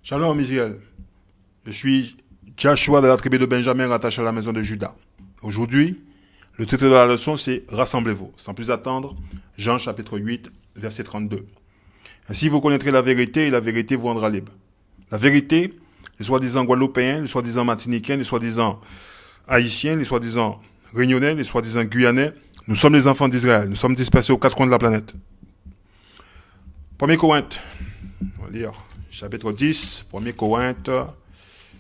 Shalom Israël, je suis Joshua de la tribu de Benjamin rattaché à la maison de Juda. Aujourd'hui, le titre de la leçon c'est Rassemblez-vous. Sans plus attendre, Jean chapitre 8, verset 32. Ainsi vous connaîtrez la vérité et la vérité vous rendra libre. La vérité, les soi-disant guadeloupéens, les soi-disant martiniquais, les soi-disant haïtiens, les soi-disant réunionnais, les soi-disant guyanais, nous sommes les enfants d'Israël. Nous sommes dispersés aux quatre coins de la planète. 1er Corinthe, on va lire chapitre 10, 1er Corinthe,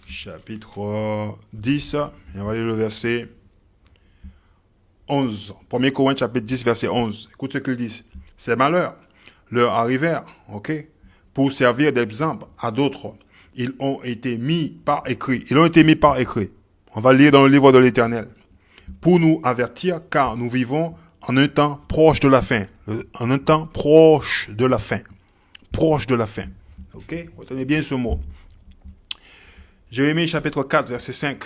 chapitre 10, et on va lire le verset 11. 1er Corinthe, chapitre 10, verset 11. Écoute ce qu'ils disent. Ces malheurs leur arrivèrent, ok, pour servir d'exemple à d'autres. Ils ont été mis par écrit. Ils ont été mis par écrit. On va lire dans le livre de l'Éternel. Pour nous avertir, car nous vivons en un temps proche de la fin. En un temps proche de la fin. Proche de la fin. Ok? Retenez bien ce mot. Jérémie chapitre 4, verset 5.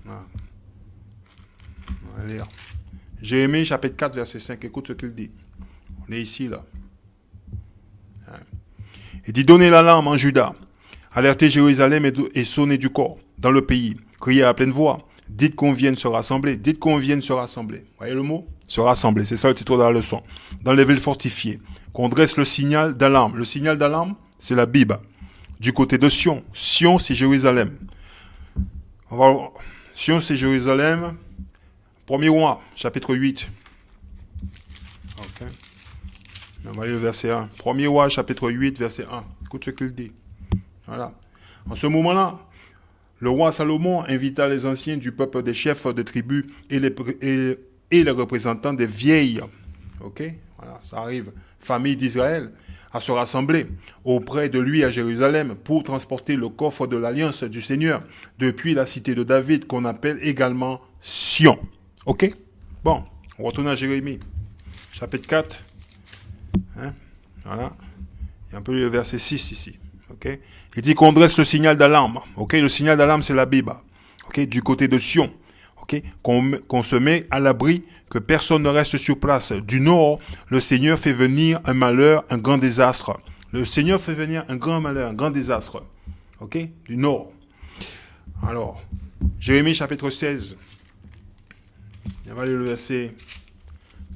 On va lire. Jérémie chapitre 4, verset 5. Écoute ce qu'il dit. On est ici, là. Il dit, donnez l'alarme en Juda. Alertez Jérusalem et sonnez du corps dans le pays. Criez à pleine voix. Dites qu'on vienne se rassembler. Dites qu'on vienne se rassembler. Vous voyez le mot? Se rassembler. C'est ça le titre de la leçon. Dans les villes fortifiées. Qu'on dresse le signal d'alarme. Le signal d'alarme, c'est la Bible. Du côté de Sion. Sion, c'est Jérusalem. Sion, c'est Jérusalem. 1er roi, chapitre 8. Ok. On va lire le verset 1. 1er roi, chapitre 8, verset 1. Écoute ce qu'il dit. Voilà. En ce moment-là, le roi Salomon invita les anciens du peuple des chefs de tribus et les représentants des vieilles. Ok? Voilà, ça arrive. Famille d'Israël, à se rassembler auprès de lui à Jérusalem pour transporter le coffre de l'alliance du Seigneur depuis la cité de David qu'on appelle également Sion. Ok? Bon, on retourne à Jérémie, chapitre 4. Hein? Voilà. Il y a un peu le verset 6 ici. Ok? Il dit qu'on dresse le signal d'alarme. Ok? Le signal d'alarme, c'est la Bible. Ok? Du côté de Sion. Okay? Qu'on se met à l'abri, que personne ne reste sur place. Du nord, le Seigneur fait venir un malheur, un grand désastre. Le Seigneur fait venir un grand malheur, un grand désastre. Ok? Du nord. Alors, Jérémie chapitre 16. On va lire le verset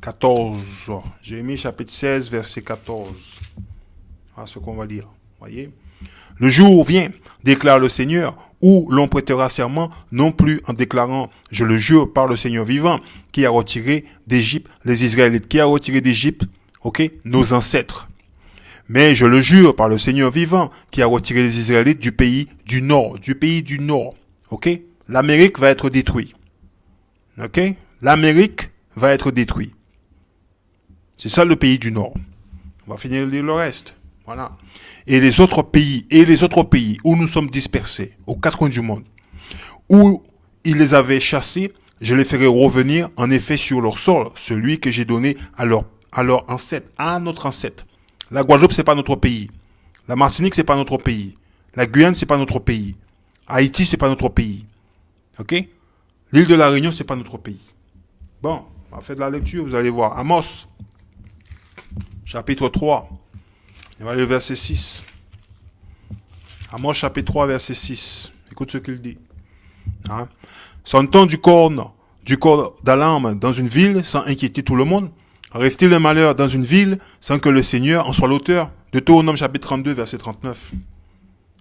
14. Jérémie chapitre 16, verset 14. Voilà ce qu'on va lire. Voyez? Le jour vient, déclare le Seigneur, où l'on prêtera serment, non plus en déclarant, je le jure par le Seigneur vivant, qui a retiré d'Égypte les Israélites, qui a retiré d'Égypte, ok, nos ancêtres. Mais je le jure par le Seigneur vivant, qui a retiré les Israélites du pays du Nord, ok. L'Amérique va être détruite, ok. L'Amérique va être détruite. C'est ça le pays du Nord. On va finir de lire le reste. Voilà. Et les autres pays où nous sommes dispersés, aux quatre coins du monde, où ils les avaient chassés, je les ferai revenir en effet sur leur sol, celui que j'ai donné à leur ancêtre, à notre ancêtre. La Guadeloupe, c'est pas notre pays. La Martinique, c'est pas notre pays. La Guyane, c'est pas notre pays. Haïti, c'est pas notre pays. Ok? L'île de la Réunion, c'est pas notre pays. Bon, on va faire de la lecture, vous allez voir. Amos, chapitre 3. On va aller au verset 6. Amos chapitre 3, verset 6. Écoute ce qu'il dit. Hein? S'entend du corps d'alarme dans une ville sans inquiéter tout le monde? Arrive-t-il un malheur dans une ville sans que le Seigneur en soit l'auteur? Deutéronome chapitre 32, verset 39.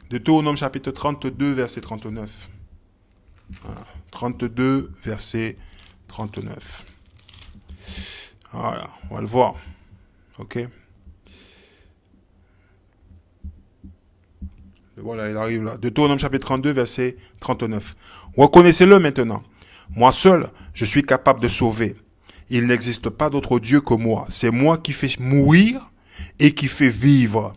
Deutéronome chapitre 32, verset 39. Voilà. 32, verset 39. Voilà, on va le voir. Ok? Voilà, il arrive là. Deutéronome chapitre 32, verset 39. Reconnaissez-le maintenant. Moi seul, je suis capable de sauver. Il n'existe pas d'autre Dieu que moi. C'est moi qui fais mourir et qui fait vivre.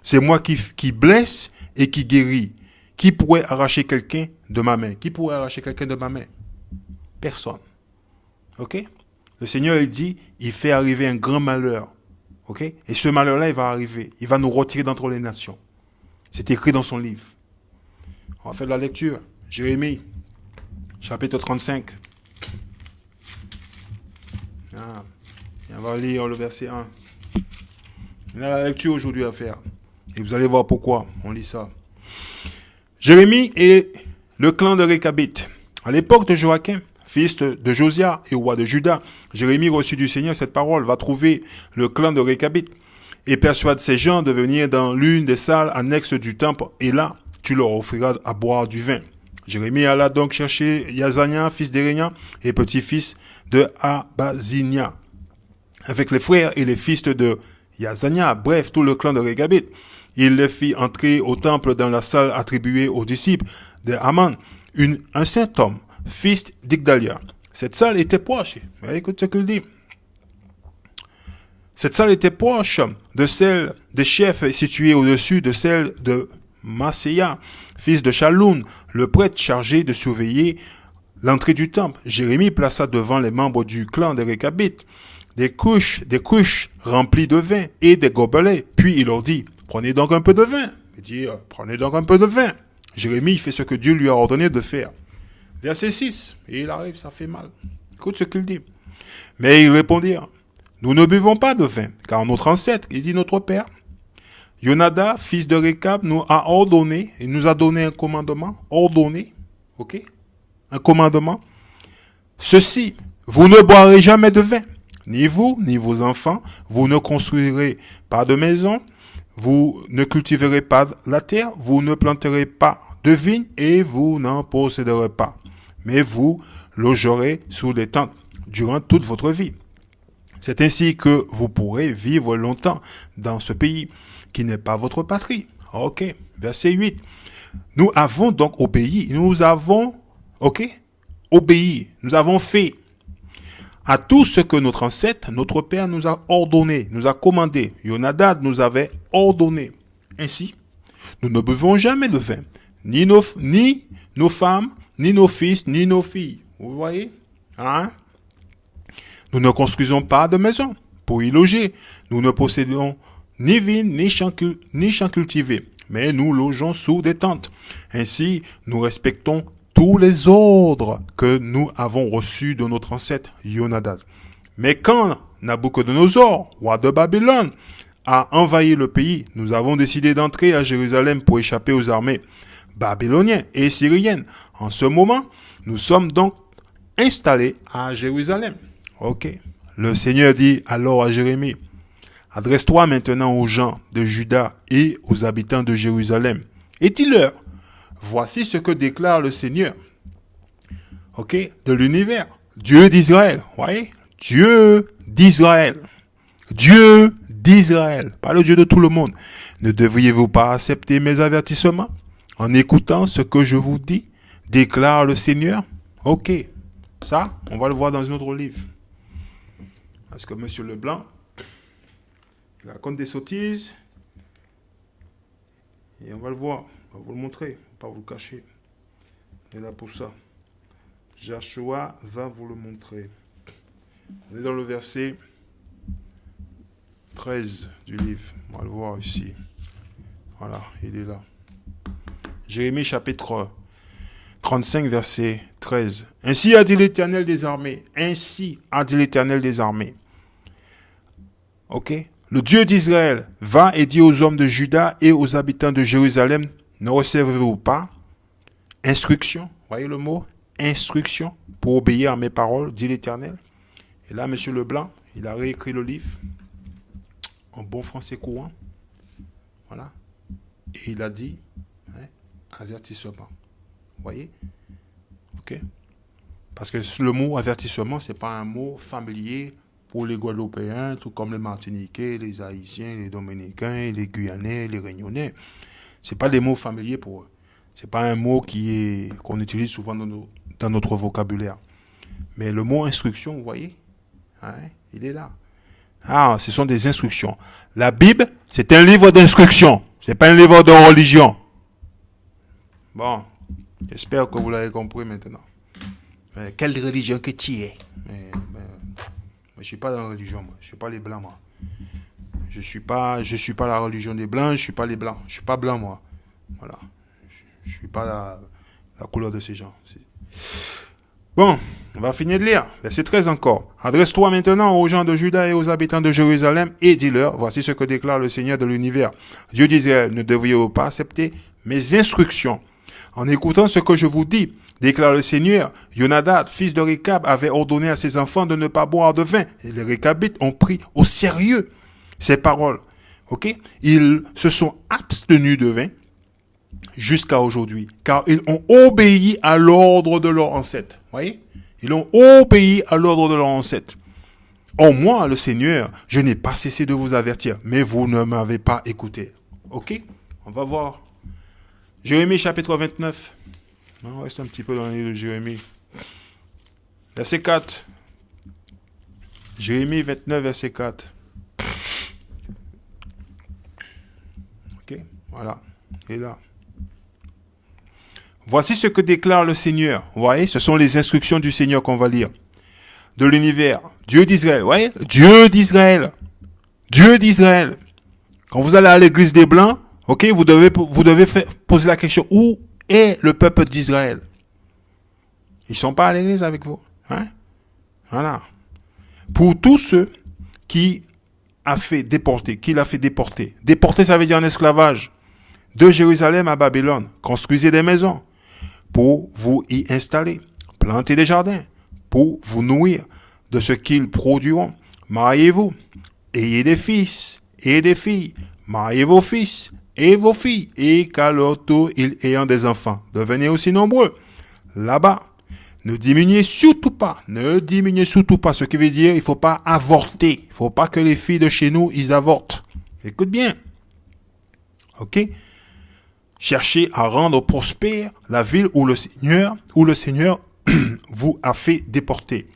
C'est moi qui blesse et qui guérit. Qui pourrait arracher quelqu'un de ma main? Qui pourrait arracher quelqu'un de ma main? Personne. Ok? Le Seigneur, il dit, il fait arriver un grand malheur. Ok? Et ce malheur-là, il va arriver. Il va nous retirer d'entre les nations. C'est écrit dans son livre. On va faire de la lecture. Jérémie, chapitre 35. Ah, et on va lire le verset 1. Il y a la lecture aujourd'hui à faire. Et vous allez voir pourquoi. On lit ça. Jérémie et le clan de Réchabite. À l'époque de Joachim, fils de Josia et roi de Juda, Jérémie reçut du Seigneur cette parole. Va trouver le clan de Réchabite et persuade ces gens de venir dans l'une des salles annexes du temple. Et là, tu leur offriras à boire du vin. Jérémie alla donc chercher Yazania, fils d'Érénia, et petit-fils de Abazinia, avec les frères et les fils de Yazania, bref, tout le clan de Réchabite. Il les fit entrer au temple dans la salle attribuée aux disciples de Haman, un saint homme, fils d'Igdalia. Cette salle était proche, écoute ce qu'il dit. Cette salle était proche de celle des chefs située au-dessus de celle de Maséa, fils de Shaloun, le prêtre chargé de surveiller l'entrée du temple. Jérémie plaça devant les membres du clan des Réchabites des cruches remplies de vin et des gobelets. Puis il leur dit, prenez donc un peu de vin. Il dit, prenez donc un peu de vin. Jérémie fait ce que Dieu lui a ordonné de faire. Verset 6, et il arrive, ça fait mal. Écoute ce qu'il dit. Mais ils répondirent, nous ne buvons pas de vin, car notre ancêtre, il dit notre père, Yonada, fils de Récab, nous a ordonné, il nous a donné un commandement, ordonné, ok, un commandement. Ceci, vous ne boirez jamais de vin, ni vous, ni vos enfants, vous ne construirez pas de maison, vous ne cultiverez pas la terre, vous ne planterez pas de vignes et vous n'en posséderez pas. Mais vous logerez sous des tentes durant toute votre vie. C'est ainsi que vous pourrez vivre longtemps dans ce pays qui n'est pas votre patrie. Ok, verset 8. Nous avons donc obéi, nous avons fait à tout ce que notre ancêtre, notre père nous a ordonné, nous a commandé. Yonadab nous avait ordonné. Ainsi, nous ne buvons jamais de vin, ni nos femmes, ni nos fils, ni nos filles. Vous voyez, hein? Nous ne construisons pas de maison pour y loger. Nous ne possédons ni vignes, ni champs cultivés, mais nous logeons sous des tentes. Ainsi, nous respectons tous les ordres que nous avons reçus de notre ancêtre Yonadab. Mais quand Nabuchodonosor, roi de Babylone, a envahi le pays, nous avons décidé d'entrer à Jérusalem pour échapper aux armées babyloniennes et syriennes. En ce moment, nous sommes donc installés à Jérusalem. Ok. Le Seigneur dit alors à Jérémie, adresse-toi maintenant aux gens de Juda et aux habitants de Jérusalem et dis-leur, voici ce que déclare le Seigneur, ok, de l'univers, Dieu d'Israël, voyez, Dieu d'Israël, pas le Dieu de tout le monde. Ne devriez-vous pas accepter mes avertissements en écoutant ce que je vous dis, déclare le Seigneur? Ok, ça, on va le voir dans un autre livre. Parce que Monsieur Leblanc, il raconte des sottises, et on va le voir, on va vous le montrer, on ne va pas vous le cacher. On est là pour ça. Joshua va vous le montrer. On est dans le verset 13 du livre. On va le voir ici. Voilà, il est là. Jérémie chapitre 35, verset 13. Ainsi a dit l'Éternel des armées. Ainsi a dit l'Éternel des armées. Ok? Le Dieu d'Israël va et dit aux hommes de Juda et aux habitants de Jérusalem, ne recevez-vous pas instruction? Voyez le mot? Instruction pour obéir à mes paroles, dit l'Éternel. Et là, M. Leblanc, il a réécrit le livre en bon français courant. Voilà. Et il a dit, avertissement. Voyez? Ok? Parce que le mot avertissement, ce n'est pas un mot familier pour les Guadeloupéens, tout comme les Martiniquais, les Haïtiens, les Dominicains, les Guyanais, les Réunionnais. Ce n'est pas des mots familiers pour eux. Ce n'est pas un mot qu'on utilise souvent dans notre vocabulaire. Mais le mot instruction, vous voyez, hein, il est là. Ah, ce sont des instructions. La Bible, c'est un livre d'instruction. Ce n'est pas un livre de religion. Bon, j'espère que vous l'avez compris maintenant. Quelle religion que tu es? Je ne suis pas dans la religion, moi. Je ne suis pas les blancs, moi. Je suis pas la religion des blancs, je ne suis pas les blancs. Je ne suis pas blanc, moi. Voilà. Je ne suis pas la couleur de ces gens. Bon, on va finir de lire. Verset 13 encore. Adresse-toi maintenant aux gens de Juda et aux habitants de Jérusalem et dis-leur, voici ce que déclare le Seigneur de l'univers. Dieu d'Israël, ne devriez-vous pas accepter mes instructions en écoutant ce que je vous dis, déclare le Seigneur. Jonadab, fils de Récab, avait ordonné à ses enfants de ne pas boire de vin. Et les Récabites ont pris au sérieux ces paroles. Ok? Ils se sont abstenus de vin jusqu'à aujourd'hui, car ils ont obéi à l'ordre de leurs ancêtres. Voyez? Ils ont obéi à l'ordre de leurs ancêtres. Oh, moi, le Seigneur, je n'ai pas cessé de vous avertir, mais vous ne m'avez pas écouté. Ok? On va voir. Jérémie chapitre 29. On reste un petit peu dans le livre de Jérémie. Verset 4. Jérémie 29, verset 4. Ok? Voilà. Et là. Voici ce que déclare le Seigneur. Vous voyez, ce sont les instructions du Seigneur qu'on va lire. De l'univers. Dieu d'Israël. Vous voyez? Dieu d'Israël. Dieu d'Israël. Quand vous allez à l'église des Blancs, ok, vous devez poser la question, où est le peuple d'Israël? Ils ne sont pas à l'église avec vous. Hein? Voilà. Pour tous ceux qui a fait déporter, qu'il a fait déporter. Déporter, ça veut dire en esclavage. De Jérusalem à Babylone. Construisez des maisons pour vous y installer. Plantez des jardins pour vous nourrir de ce qu'ils produiront. Mariez-vous. Ayez des fils et des filles. Mariez vos fils et vos filles. Et qu'à leur tour, ils ayant des enfants, devenez aussi nombreux. Là-bas, ne diminuez surtout pas. Ne diminuez surtout pas. Ce qui veut dire, il ne faut pas avorter. Il ne faut pas que les filles de chez nous, ils avortent. Écoute bien. Ok? Cherchez à rendre prospère la ville où le Seigneur vous a fait déporter.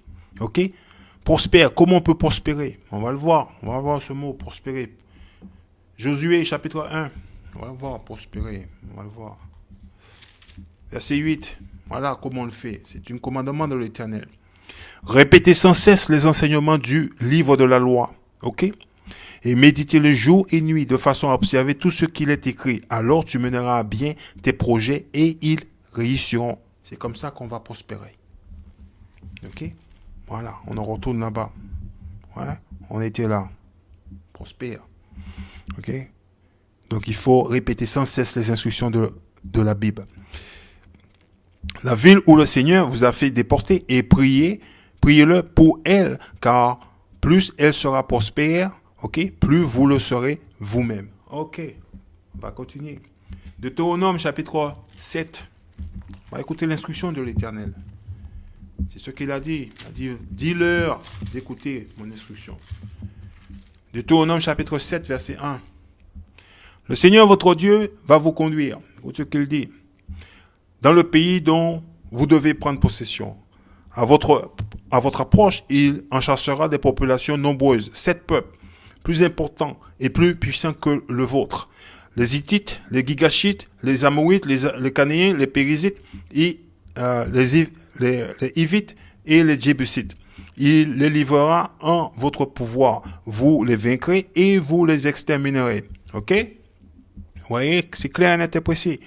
Ok? Prospère. Comment on peut prospérer? On va le voir. On va voir ce mot, prospérer. Josué, chapitre 1. On va le voir, prospérer. On va le voir. Verset 8. Voilà comment on le fait. C'est un commandement de l'Éternel. Répétez sans cesse les enseignements du livre de la loi. Ok? Et méditez le jour et nuit de façon à observer tout ce qu'il est écrit. Alors tu mèneras à bien tes projets et ils réussiront. C'est comme ça qu'on va prospérer. Ok? Voilà, on en retourne là-bas. Ouais, on était là. Prospère. Ok? Donc il faut répéter sans cesse les instructions de la Bible. La ville où le Seigneur vous a fait déporter et priez-le pour elle, car plus elle sera prospère, ok, plus vous le serez vous-même. Ok, on va continuer. Deutéronome chapitre 7. On va écouter l'instruction de l'Éternel. C'est ce qu'il a dit. Il a dit, dis-leur d'écouter mon instruction. Deutéronome chapitre 7, verset 1. Le Seigneur votre Dieu va vous conduire. Écoutez ce qu'il dit. Dans le pays dont vous devez prendre possession. À votre approche, il en chassera des populations nombreuses, 7 peuples, plus importants et plus puissants que le vôtre. Les Hittites, les Gigashites, les Amorites, les Canéens, les Périzites, et les Hivites et les Jébusites. Il les livrera en votre pouvoir. Vous les vaincrez et vous les exterminerez. Ok? Vous voyez, c'est clair, net et précis.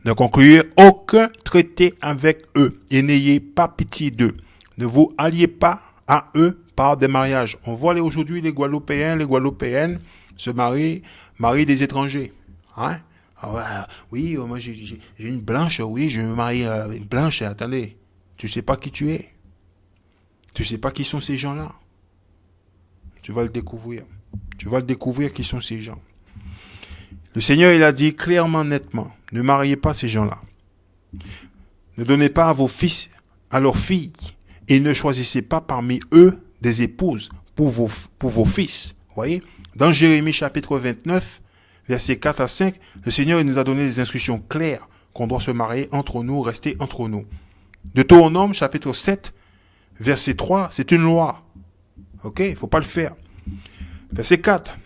Ne concluez aucun traité avec eux et n'ayez pas pitié d'eux. Ne vous alliez pas à eux par des mariages. On voit aujourd'hui les Guadeloupéens, les Guadeloupéennes se marient des étrangers. Hein? Ah ouais, oui, moi j'ai une blanche, oui, je me marie avec une blanche. Attendez, tu sais pas qui tu es. Tu sais pas qui sont ces gens-là. Tu vas le découvrir. Tu vas le découvrir qui sont ces gens. Le Seigneur, il a dit clairement, nettement, ne mariez pas ces gens-là. Ne donnez pas à vos fils, à leurs filles, et ne choisissez pas parmi eux des épouses pour vos fils. Vous voyez? Dans Jérémie chapitre 29, versets 4 à 5, le Seigneur il nous a donné des instructions claires qu'on doit se marier entre nous, rester entre nous. Deutéronome chapitre 7, verset 3, c'est une loi. Ok? Il ne faut pas le faire. Verset 4.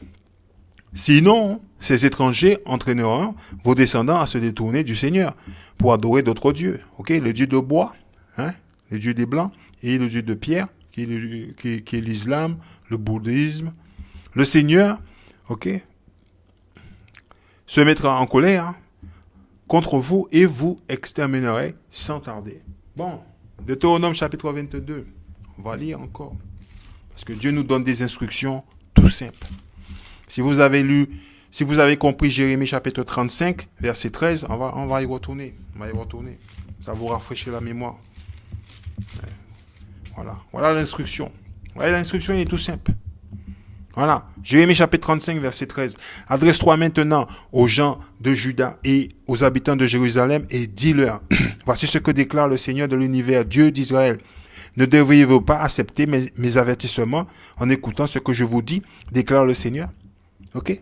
Sinon, ces étrangers entraîneront vos descendants à se détourner du Seigneur pour adorer d'autres dieux. Ok, le dieu de bois, hein, le dieu des blancs, et le dieu de pierre, qui est l'islam, le bouddhisme. Le Seigneur, ok, se mettra en colère contre vous et vous exterminerez sans tarder. Bon, Deutéronome chapitre 22. On va lire encore. Parce que Dieu nous donne des instructions tout simples. Si vous avez lu, si vous avez compris Jérémie chapitre 35, verset 13, on va y retourner. On va y retourner. Ça vous rafraîchit la mémoire. Voilà. Voilà l'instruction. Voilà, l'instruction est tout simple. Voilà. Jérémie chapitre 35, verset 13. Adresse-toi maintenant aux gens de Juda et aux habitants de Jérusalem et dis-leur, voici ce que déclare le Seigneur de l'univers, Dieu d'Israël. Ne devriez-vous pas accepter mes avertissements en écoutant ce que je vous dis, déclare le Seigneur? Ok?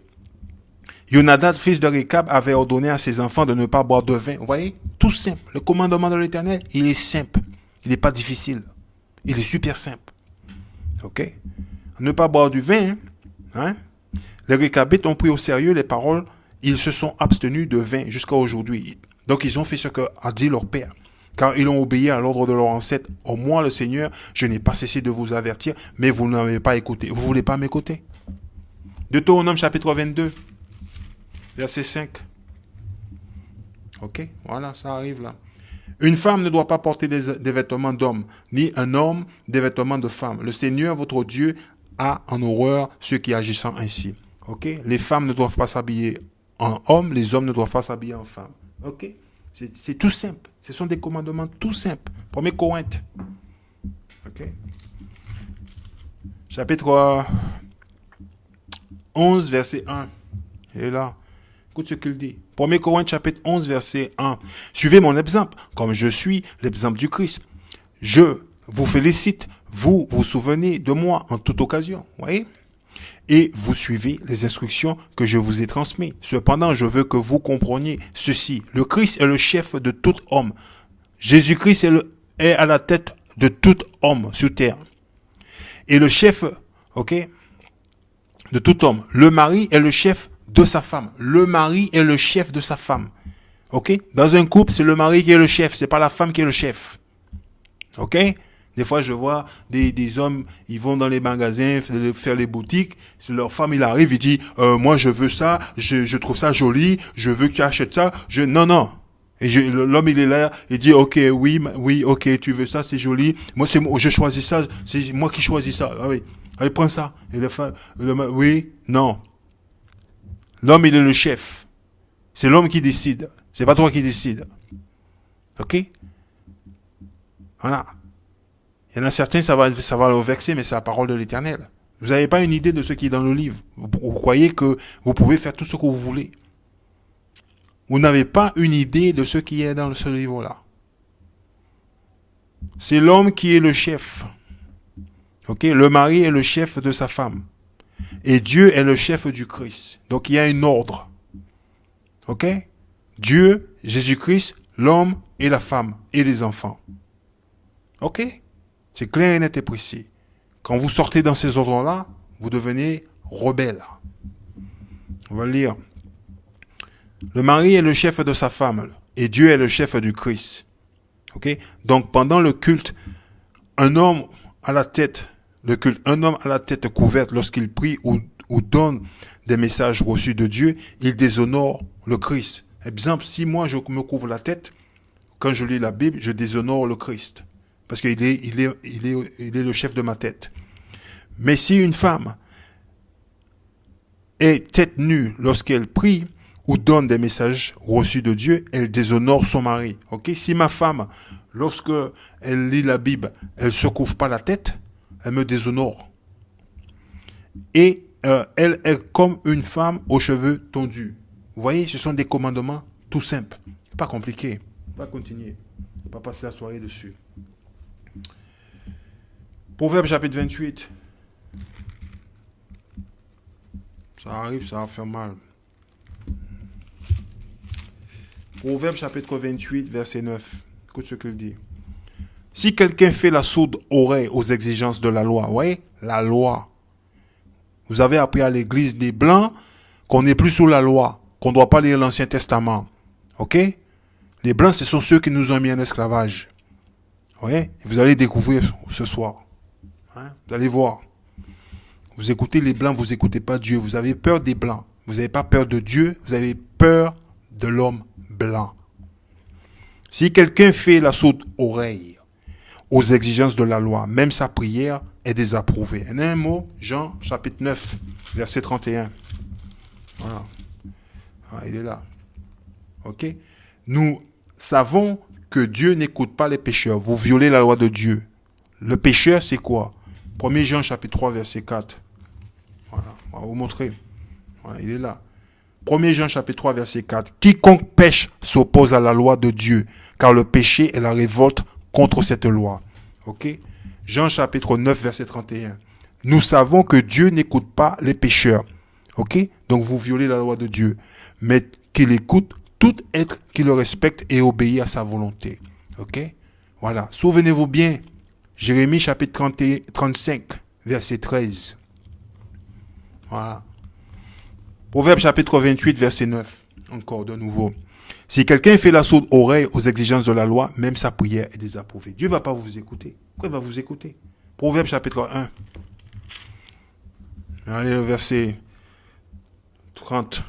Yonadab, fils de Rekab, avait ordonné à ses enfants de ne pas boire de vin. Vous voyez? Tout simple. Le commandement de l'Éternel, il est simple. Il n'est pas difficile. Il est super simple. Ok? Ne pas boire du vin. Hein? Les Rekabites ont pris au sérieux les paroles. Ils se sont abstenus de vin jusqu'à aujourd'hui. Donc ils ont fait ce qu'a dit leur père. Car ils ont obéi à l'ordre de leur ancêtre. Au moins le Seigneur, je n'ai pas cessé de vous avertir, mais vous n'avez pas écouté. Vous ne voulez pas m'écouter? Deutéronome chapitre 22, verset 5. Ok? Voilà, ça arrive là. Une femme ne doit pas porter des vêtements d'homme, ni un homme des vêtements de femme. Le Seigneur, votre Dieu, a en horreur ceux qui agissent ainsi. Ok? Les femmes ne doivent pas s'habiller en homme, les hommes ne doivent pas s'habiller en femme. Ok? C'est tout simple. Ce sont des commandements tout simples. 1 Corinthe. Ok? Chapitre 11, verset 1. Et là, écoute ce qu'il dit. 1 Corinthe, chapitre 11, verset 1. Suivez mon exemple, comme je suis l'exemple du Christ. Je vous félicite, vous vous souvenez de moi en toute occasion. Voyez? Et vous suivez les instructions que je vous ai transmises. Cependant, je veux que vous compreniez ceci. Le Christ est le chef de tout homme. Jésus-Christ est à la tête de tout homme sur terre. Et le chef, ok, de tout homme. Le mari est le chef de sa femme. Le mari est le chef de sa femme. Ok? Dans un couple, c'est le mari qui est le chef. C'est pas la femme qui est le chef. Ok? Des fois, je vois des hommes, ils vont dans les magasins faire les boutiques. Si leur femme, il arrive, il dit, moi, je veux ça, je trouve ça joli, je veux que tu achètes ça. Non, non. Et l'homme, il est là, il dit, ok, oui, ok, tu veux ça, c'est joli. Moi, je choisis ça, c'est moi qui choisis ça. Ah oui. Allez, prends ça. Et oui, non. L'homme, il est le chef. C'est l'homme qui décide. C'est pas toi qui décide. Ok? Voilà. Il y en a certains, ça va leur vexer, mais c'est la parole de l'Éternel. Vous n'avez pas une idée de ce qui est dans le livre. Vous croyez que vous pouvez faire tout ce que vous voulez. Vous n'avez pas une idée de ce qui est dans ce livre-là. C'est l'homme qui est le chef. Ok? Le mari est le chef de sa femme. Et Dieu est le chef du Christ. Donc il y a un ordre. Ok? Dieu, Jésus-Christ, l'homme et la femme et les enfants. Ok? C'est clair et net et précis. Quand vous sortez dans ces ordres-là, vous devenez rebelle. On va le lire. Le mari est le chef de sa femme et Dieu est le chef du Christ. Ok? Donc pendant le culte, un homme à la tête couverte lorsqu'il prie ou donne des messages reçus de Dieu, il déshonore le Christ. Exemple, si moi je me couvre la tête, quand je lis la Bible, je déshonore le Christ. Parce qu'il est le chef de ma tête. Mais si une femme est tête nue lorsqu'elle prie ou donne des messages reçus de Dieu, elle déshonore son mari. Ok? Si ma femme, lorsque elle lit la Bible, elle ne se couvre pas la tête, elle me déshonore. Et elle est comme une femme aux cheveux tondus. Vous voyez, ce sont des commandements tout simples. Pas compliqués. On va continuer. On va passer la soirée dessus. Proverbe chapitre 28. Ça arrive, ça va faire mal. Proverbe chapitre 28, verset 9. Écoute ce qu'il dit. Si quelqu'un fait la sourde oreille aux exigences de la loi, vous voyez, la loi. Vous avez appris à l'église des Blancs qu'on n'est plus sous la loi, qu'on ne doit pas lire l'Ancien Testament. Ok? Les Blancs, ce sont ceux qui nous ont mis en esclavage. Vous voyez? Vous allez découvrir ce soir. Hein? Vous allez voir. Vous écoutez les Blancs, vous n'écoutez pas Dieu. Vous avez peur des Blancs. Vous n'avez pas peur de Dieu, vous avez peur de l'homme blanc. Si quelqu'un fait la sourde oreille aux exigences de la loi. Même sa prière est désapprouvée. En un mot, Jean chapitre 9, verset 31. Voilà. Ah, il est là. Ok? Nous savons que Dieu n'écoute pas les pécheurs. Vous violez la loi de Dieu. Le pécheur, c'est quoi? 1 Jean chapitre 3, verset 4. Voilà, on va vous montrer. Voilà, il est là. 1 Jean chapitre 3, verset 4. Quiconque pêche s'oppose à la loi de Dieu, car le péché est la révolte contre cette loi. Ok? Jean chapitre 9, verset 31. Nous savons que Dieu n'écoute pas les pécheurs. Ok? Donc vous violez la loi de Dieu. Mais qu'il écoute tout être qui le respecte et obéit à sa volonté. Ok? Voilà. Souvenez-vous bien. Jérémie chapitre 35, verset 13. Voilà. Proverbe chapitre 28, verset 9. Encore de nouveau. Si quelqu'un fait la sourde oreille aux exigences de la loi, même sa prière est désapprouvée. Dieu ne va pas vous écouter. Pourquoi il va vous écouter? Proverbe chapitre 1. Allez, verset 30.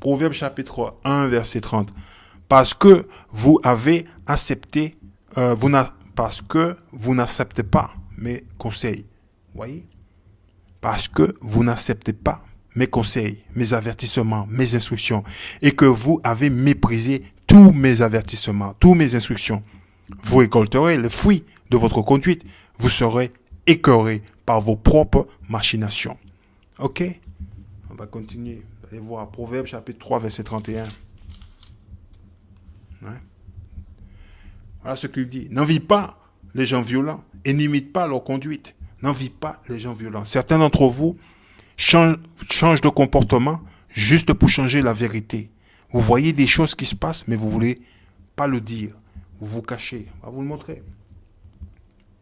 Proverbe chapitre 1, verset 30. Parce que vous avez accepté, parce que vous n'acceptez pas mes conseils. Voyez? Parce que vous n'acceptez pas mes conseils, mes avertissements, mes instructions, et que vous avez méprisé tous mes avertissements, tous mes instructions. Vous récolterez le fruit de votre conduite. Vous serez écœurés par vos propres machinations. Ok? On va continuer. Vous allez voir Proverbe chapitre 3, verset 31. Hein? Voilà ce qu'il dit. N'envie pas les gens violents et n'imite pas leur conduite. N'envie pas les gens violents. Certains d'entre vous changent de comportement juste pour changer la vérité. Vous voyez des choses qui se passent, mais vous ne voulez pas le dire. Vous vous cachez. On va vous le montrer.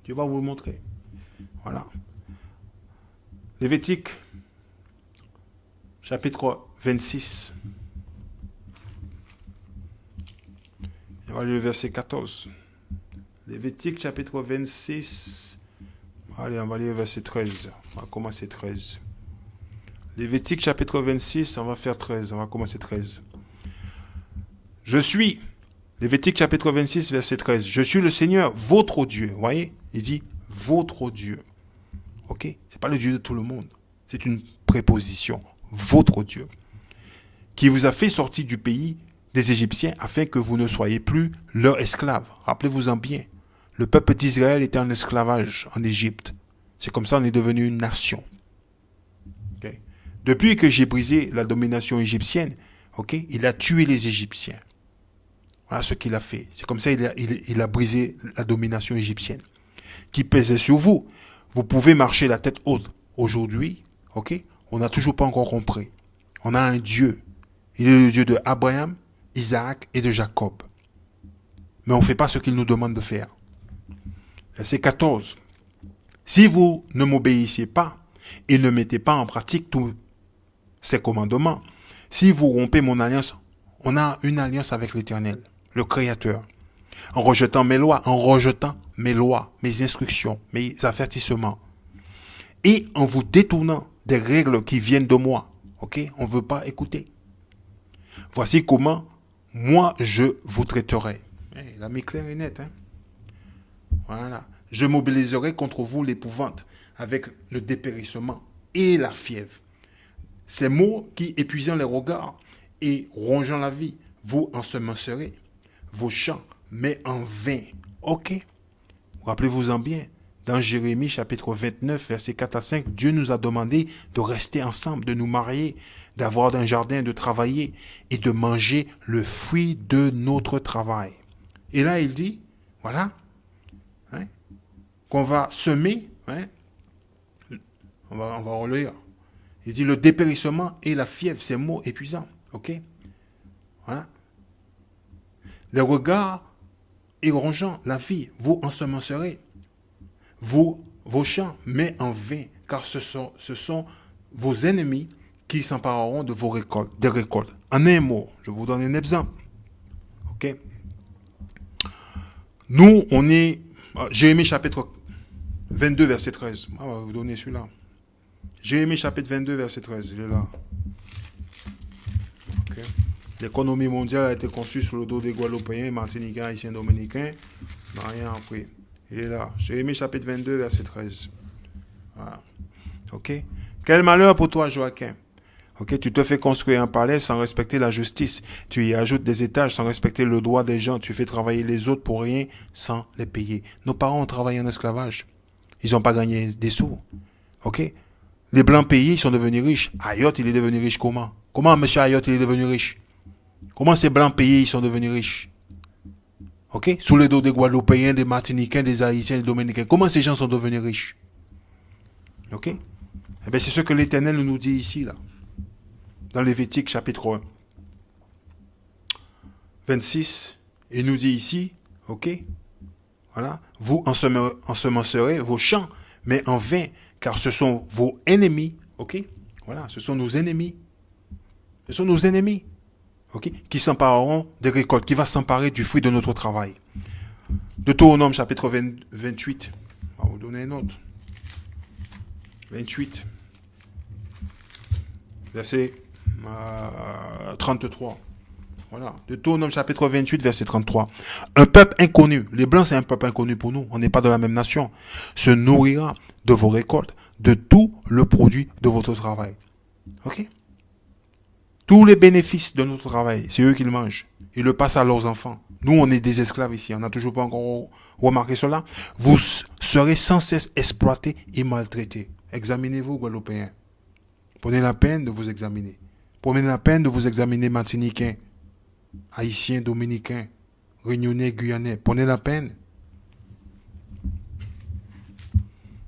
Dieu va vous le montrer. Voilà. Lévitique, chapitre 26. On va lire le verset 14. Lévitique, chapitre 26. Allez, on va lire le verset 13. On va commencer 13. Lévitique, chapitre 26, on va faire 13. On va commencer 13. Je suis, Lévitique, chapitre 26, verset 13. Je suis le Seigneur, votre Dieu. Vous voyez? Il dit, votre Dieu. Ok? Ce n'est pas le Dieu de tout le monde. C'est une préposition. Votre Dieu. Qui vous a fait sortir du pays des Égyptiens afin que vous ne soyez plus leurs esclaves. Rappelez-vous-en bien. Le peuple d'Israël était en esclavage en Égypte. C'est comme ça qu'on est devenu une nation. Okay? Depuis que j'ai brisé la domination égyptienne, okay, il a tué les Égyptiens. Voilà ce qu'il a fait. C'est comme ça qu'il a brisé la domination égyptienne qui pesait sur vous. Vous pouvez marcher la tête haute. Aujourd'hui, okay, on n'a toujours pas encore compris. On a un Dieu. Il est le Dieu de Abraham, Isaac et de Jacob. Mais on ne fait pas ce qu'il nous demande de faire. Verset 14. Si vous ne m'obéissez pas et ne mettez pas en pratique tous ces commandements, si vous rompez mon alliance, on a une alliance avec l'Éternel, le Créateur. En rejetant mes lois, mes instructions, mes avertissements. Et en vous détournant des règles qui viennent de moi. Ok? On ne veut pas écouter. Voici comment moi je vous traiterai. La mis clair et net. Hein? Voilà. Je mobiliserai contre vous l'épouvante avec le dépérissement et la fièvre. Ces mots qui, épuisant les regards et rongeant la vie, vous ensemencerez vos champs, mais en vain. Ok? Rappelez-vous-en bien. Dans Jérémie chapitre 29, versets 4 à 5, Dieu nous a demandé de rester ensemble, de nous marier, d'avoir un jardin, de travailler et de manger le fruit de notre travail. Et là, il dit, voilà, hein, qu'on va semer, hein, on va relire. Il dit le dépérissement et la fièvre, ces mots épuisants. Ok? Voilà. Les regards rongeant la vie, vous ensemencerez vos champs, mais en vain, car ce sont vos ennemis qui s'empareront de vos récoltes, des récoltes. En un mot, je vous donne un exemple. Ok? Nous, on est Jérémie chapitre 22, verset 13. On va vous donner celui-là. Jérémie chapitre 22, verset 13. Il est là. Okay. L'économie mondiale a été conçue sur le dos des Guadeloupéens, Martiniquais, Haïtiens, Dominicains. On n'a rien appris. Il est là. Jérémie chapitre 22, verset 13. Voilà. Ok? Quel malheur pour toi, Joachim. Ok? Tu te fais construire un palais sans respecter la justice. Tu y ajoutes des étages sans respecter le droit des gens. Tu fais travailler les autres pour rien sans les payer. Nos parents ont travaillé en esclavage. Ils n'ont pas gagné des sous. Ok? Les blancs payés, ils sont devenus riches. Ayotte, il est devenu riche comment? Comment M. Ayotte, il est devenu riche? Comment ces blancs payés, ils sont devenus riches? Ok? Sous les dos des Guadeloupéens, des Martiniquais, des Haïtiens, des Dominicains. Comment ces gens sont devenus riches? Ok? Eh bien, c'est ce que l'Éternel nous dit ici, là. Dans Lévitique, chapitre 26. Il nous dit ici, ok? Voilà. Vous ensemencerez vos champs, mais en vain, car ce sont vos ennemis, ok? Voilà, ce sont nos ennemis. Ce sont nos ennemis, ok? Qui s'empareront des récoltes, qui va s'emparer du fruit de notre travail. Deutéronome, chapitre 28. On va vous donner un autre. 28. Verset 33. Voilà. Deutéronome chapitre 28, verset 33. Un peuple inconnu, les Blancs c'est un peuple inconnu pour nous, on n'est pas de la même nation, se nourrira de vos récoltes, de tout le produit de votre travail. Ok? Tous les bénéfices de notre travail, c'est eux qui le mangent. Ils le passent à leurs enfants. Nous, on est des esclaves ici. On n'a toujours pas encore remarqué cela. Vous serez sans cesse exploités et maltraités. Examinez-vous, Guadeloupéens. Prenez la peine de vous examiner. Prenez la peine de vous examiner, Martiniquais, Haïtiens, Dominicains, Réunionnais, Guyanais. Prenez la peine.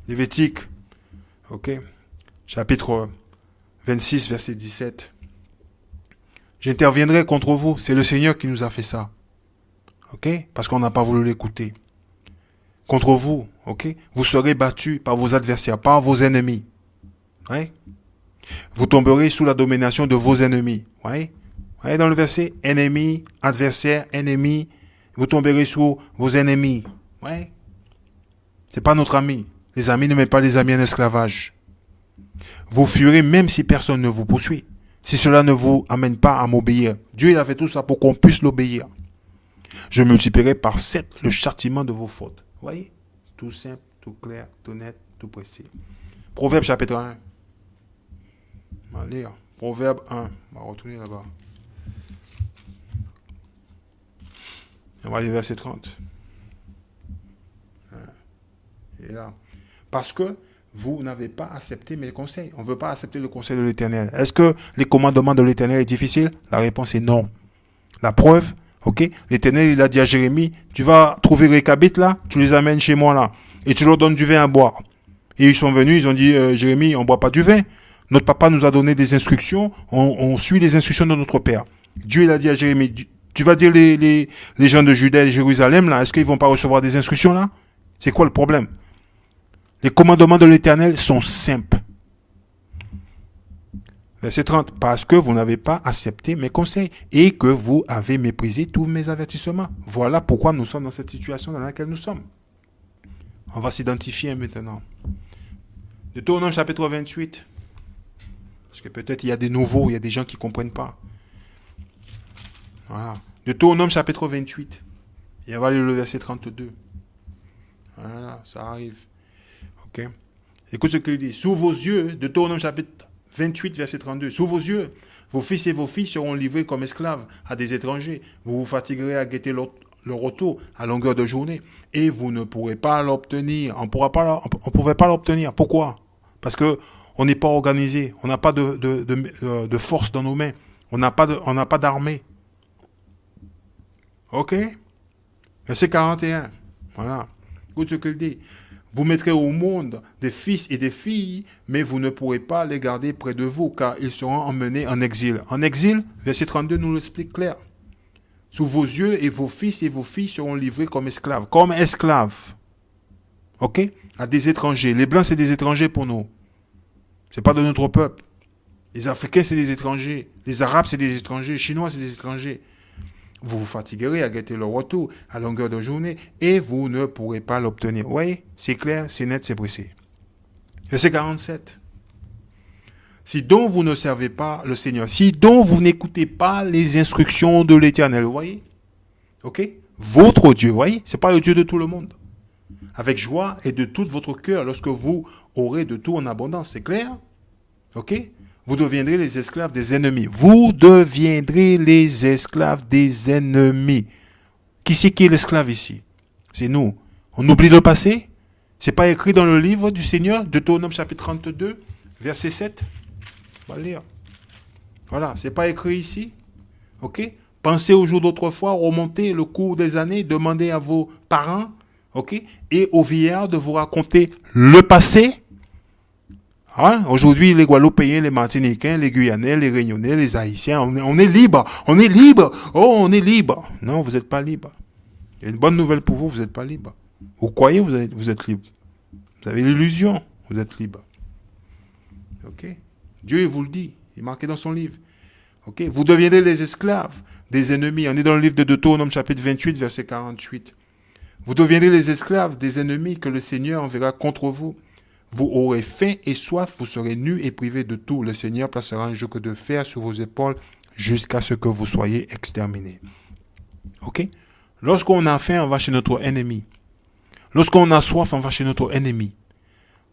Lévitique, ok, chapitre 26, verset 17. J'interviendrai contre vous. C'est le Seigneur qui nous a fait ça. Ok? Parce qu'on n'a pas voulu l'écouter. Contre vous, ok? Vous serez battus par vos adversaires, par vos ennemis. Ouais? Vous tomberez sous la domination de vos ennemis. Ouais? Ouais, dans le verset, ennemi, adversaire, ennemi. Vous tomberez sous vos ennemis. Ouais? C'est pas notre ami. Les amis ne mettent pas les amis en esclavage. Vous fuirez même si personne ne vous poursuit. Si cela ne vous amène pas à m'obéir. Dieu, il a fait tout ça pour qu'on puisse l'obéir. Je multiplierai par 7 le châtiment de vos fautes. Vous voyez? Tout simple, tout clair, tout net, tout précis. Proverbe chapitre 1. On va lire. Proverbe 1. On va retourner là-bas. On va lire verset 30. Et là. Parce que vous n'avez pas accepté mes conseils. On ne veut pas accepter le conseil de l'Éternel. Est-ce que les commandements de l'Éternel est difficile? La réponse est non. La preuve, ok, l'Éternel, il a dit à Jérémie, tu vas trouver Réchabite là, tu les amènes chez moi là, et tu leur donnes du vin à boire. Et ils sont venus, ils ont dit, Jérémie, on ne boit pas du vin. Notre papa nous a donné des instructions, on suit les instructions de notre père. Dieu, il a dit à Jérémie, tu vas dire les gens de Judée et de Jérusalem là, est-ce qu'ils ne vont pas recevoir des instructions là? C'est quoi le problème? Les commandements de l'Éternel sont simples. Verset 30. Parce que vous n'avez pas accepté mes conseils et que vous avez méprisé tous mes avertissements. Voilà pourquoi nous sommes dans cette situation dans laquelle nous sommes. On va s'identifier maintenant. Deutéronome chapitre 28. Parce que peut-être il y a des nouveaux, il y a des gens qui ne comprennent pas. Voilà. Deutéronome chapitre 28. Et on va lire le verset 32. Voilà, ça arrive. Ok. Écoute ce qu'il dit. Sous vos yeux, Deutéronome chapitre 28, verset 32. Sous vos yeux, vos fils et vos filles seront livrés comme esclaves à des étrangers. Vous vous fatiguerez à guetter le retour à longueur de journée. Et vous ne pourrez pas l'obtenir. On ne pouvait pas l'obtenir. Pourquoi? Parce qu'on n'est pas organisé. On n'a pas de force dans nos mains. On n'a pas d'armée. Ok? Verset 41. Voilà. Écoute ce qu'il dit. Vous mettrez au monde des fils et des filles, mais vous ne pourrez pas les garder près de vous, car ils seront emmenés en exil. En exil, verset 32 nous l'explique clair. Sous vos yeux, et vos fils et vos filles seront livrés comme esclaves. Comme esclaves. Ok? À des étrangers. Les Blancs, c'est des étrangers pour nous. Ce n'est pas de notre peuple. Les Africains, c'est des étrangers. Les Arabes, c'est des étrangers. Les Chinois, c'est des étrangers. Vous vous fatiguerez à guetter le retour à longueur de journée et vous ne pourrez pas l'obtenir. Vous voyez, c'est clair, c'est net, c'est précis. Verset 47. Si donc vous ne servez pas le Seigneur, si donc vous n'écoutez pas les instructions de l'Éternel, vous voyez, ok, votre Dieu, vous voyez, c'est pas le Dieu de tout le monde. avec joie et de tout votre cœur lorsque vous aurez de tout en abondance. C'est clair? Ok? Vous deviendrez les esclaves des ennemis. Vous deviendrez les esclaves des ennemis. Qui c'est qui est l'esclave ici? C'est nous. On oublie le passé? C'est pas écrit dans le livre du Seigneur, Deutéronome chapitre 32, verset 7. On va lire. Voilà, c'est pas écrit ici. Ok? Pensez au jour d'autrefois, remontez le cours des années, demandez à vos parents, ok? Et aux vieillards de vous raconter le passé. Hein? Aujourd'hui, les Guadeloupéens, les Martiniquais, les Guyanais, les Réunionnais, les Haïtiens, on est libre. On est libre. Oh, on est libre. Non, vous n'êtes pas libre. Il y a une bonne nouvelle pour vous, vous n'êtes pas libre. Vous croyez vous êtes libre. Vous avez l'illusion, vous êtes libre. Ok? Dieu, il vous le dit. Il est marqué dans son livre. Ok? Vous deviendrez les esclaves des ennemis. On est dans le livre de Deutéronome chapitre 28, verset 48. Vous deviendrez les esclaves des ennemis que le Seigneur enverra contre vous. Vous aurez faim et soif, vous serez nus et privés de tout. Le Seigneur placera un joug de fer sur vos épaules jusqu'à ce que vous soyez exterminés. Ok? Lorsqu'on a faim, on va chez notre ennemi. Lorsqu'on a soif, on va chez notre ennemi.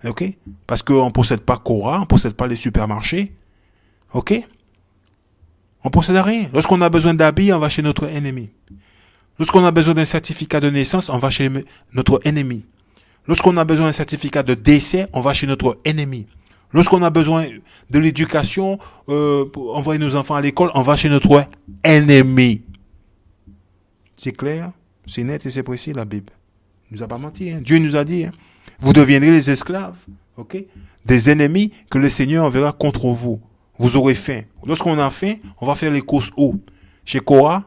Ok? Parce qu'on ne possède pas Cora, on ne possède pas les supermarchés. Ok? On ne possède rien. Lorsqu'on a besoin d'habits, on va chez notre ennemi. Lorsqu'on a besoin d'un certificat de naissance, on va chez notre ennemi. Lorsqu'on a besoin d'un certificat de décès, on va chez notre ennemi. Lorsqu'on a besoin de l'éducation, pour envoyer nos enfants à l'école, on va chez notre ennemi. C'est clair, c'est net et c'est précis la Bible. Il ne nous a pas menti. Hein. Dieu nous a dit, hein, vous deviendrez les esclaves, ok, des ennemis que le Seigneur enverra contre vous. Vous aurez faim. Lorsqu'on a faim, on va faire les courses où? Chez Cora,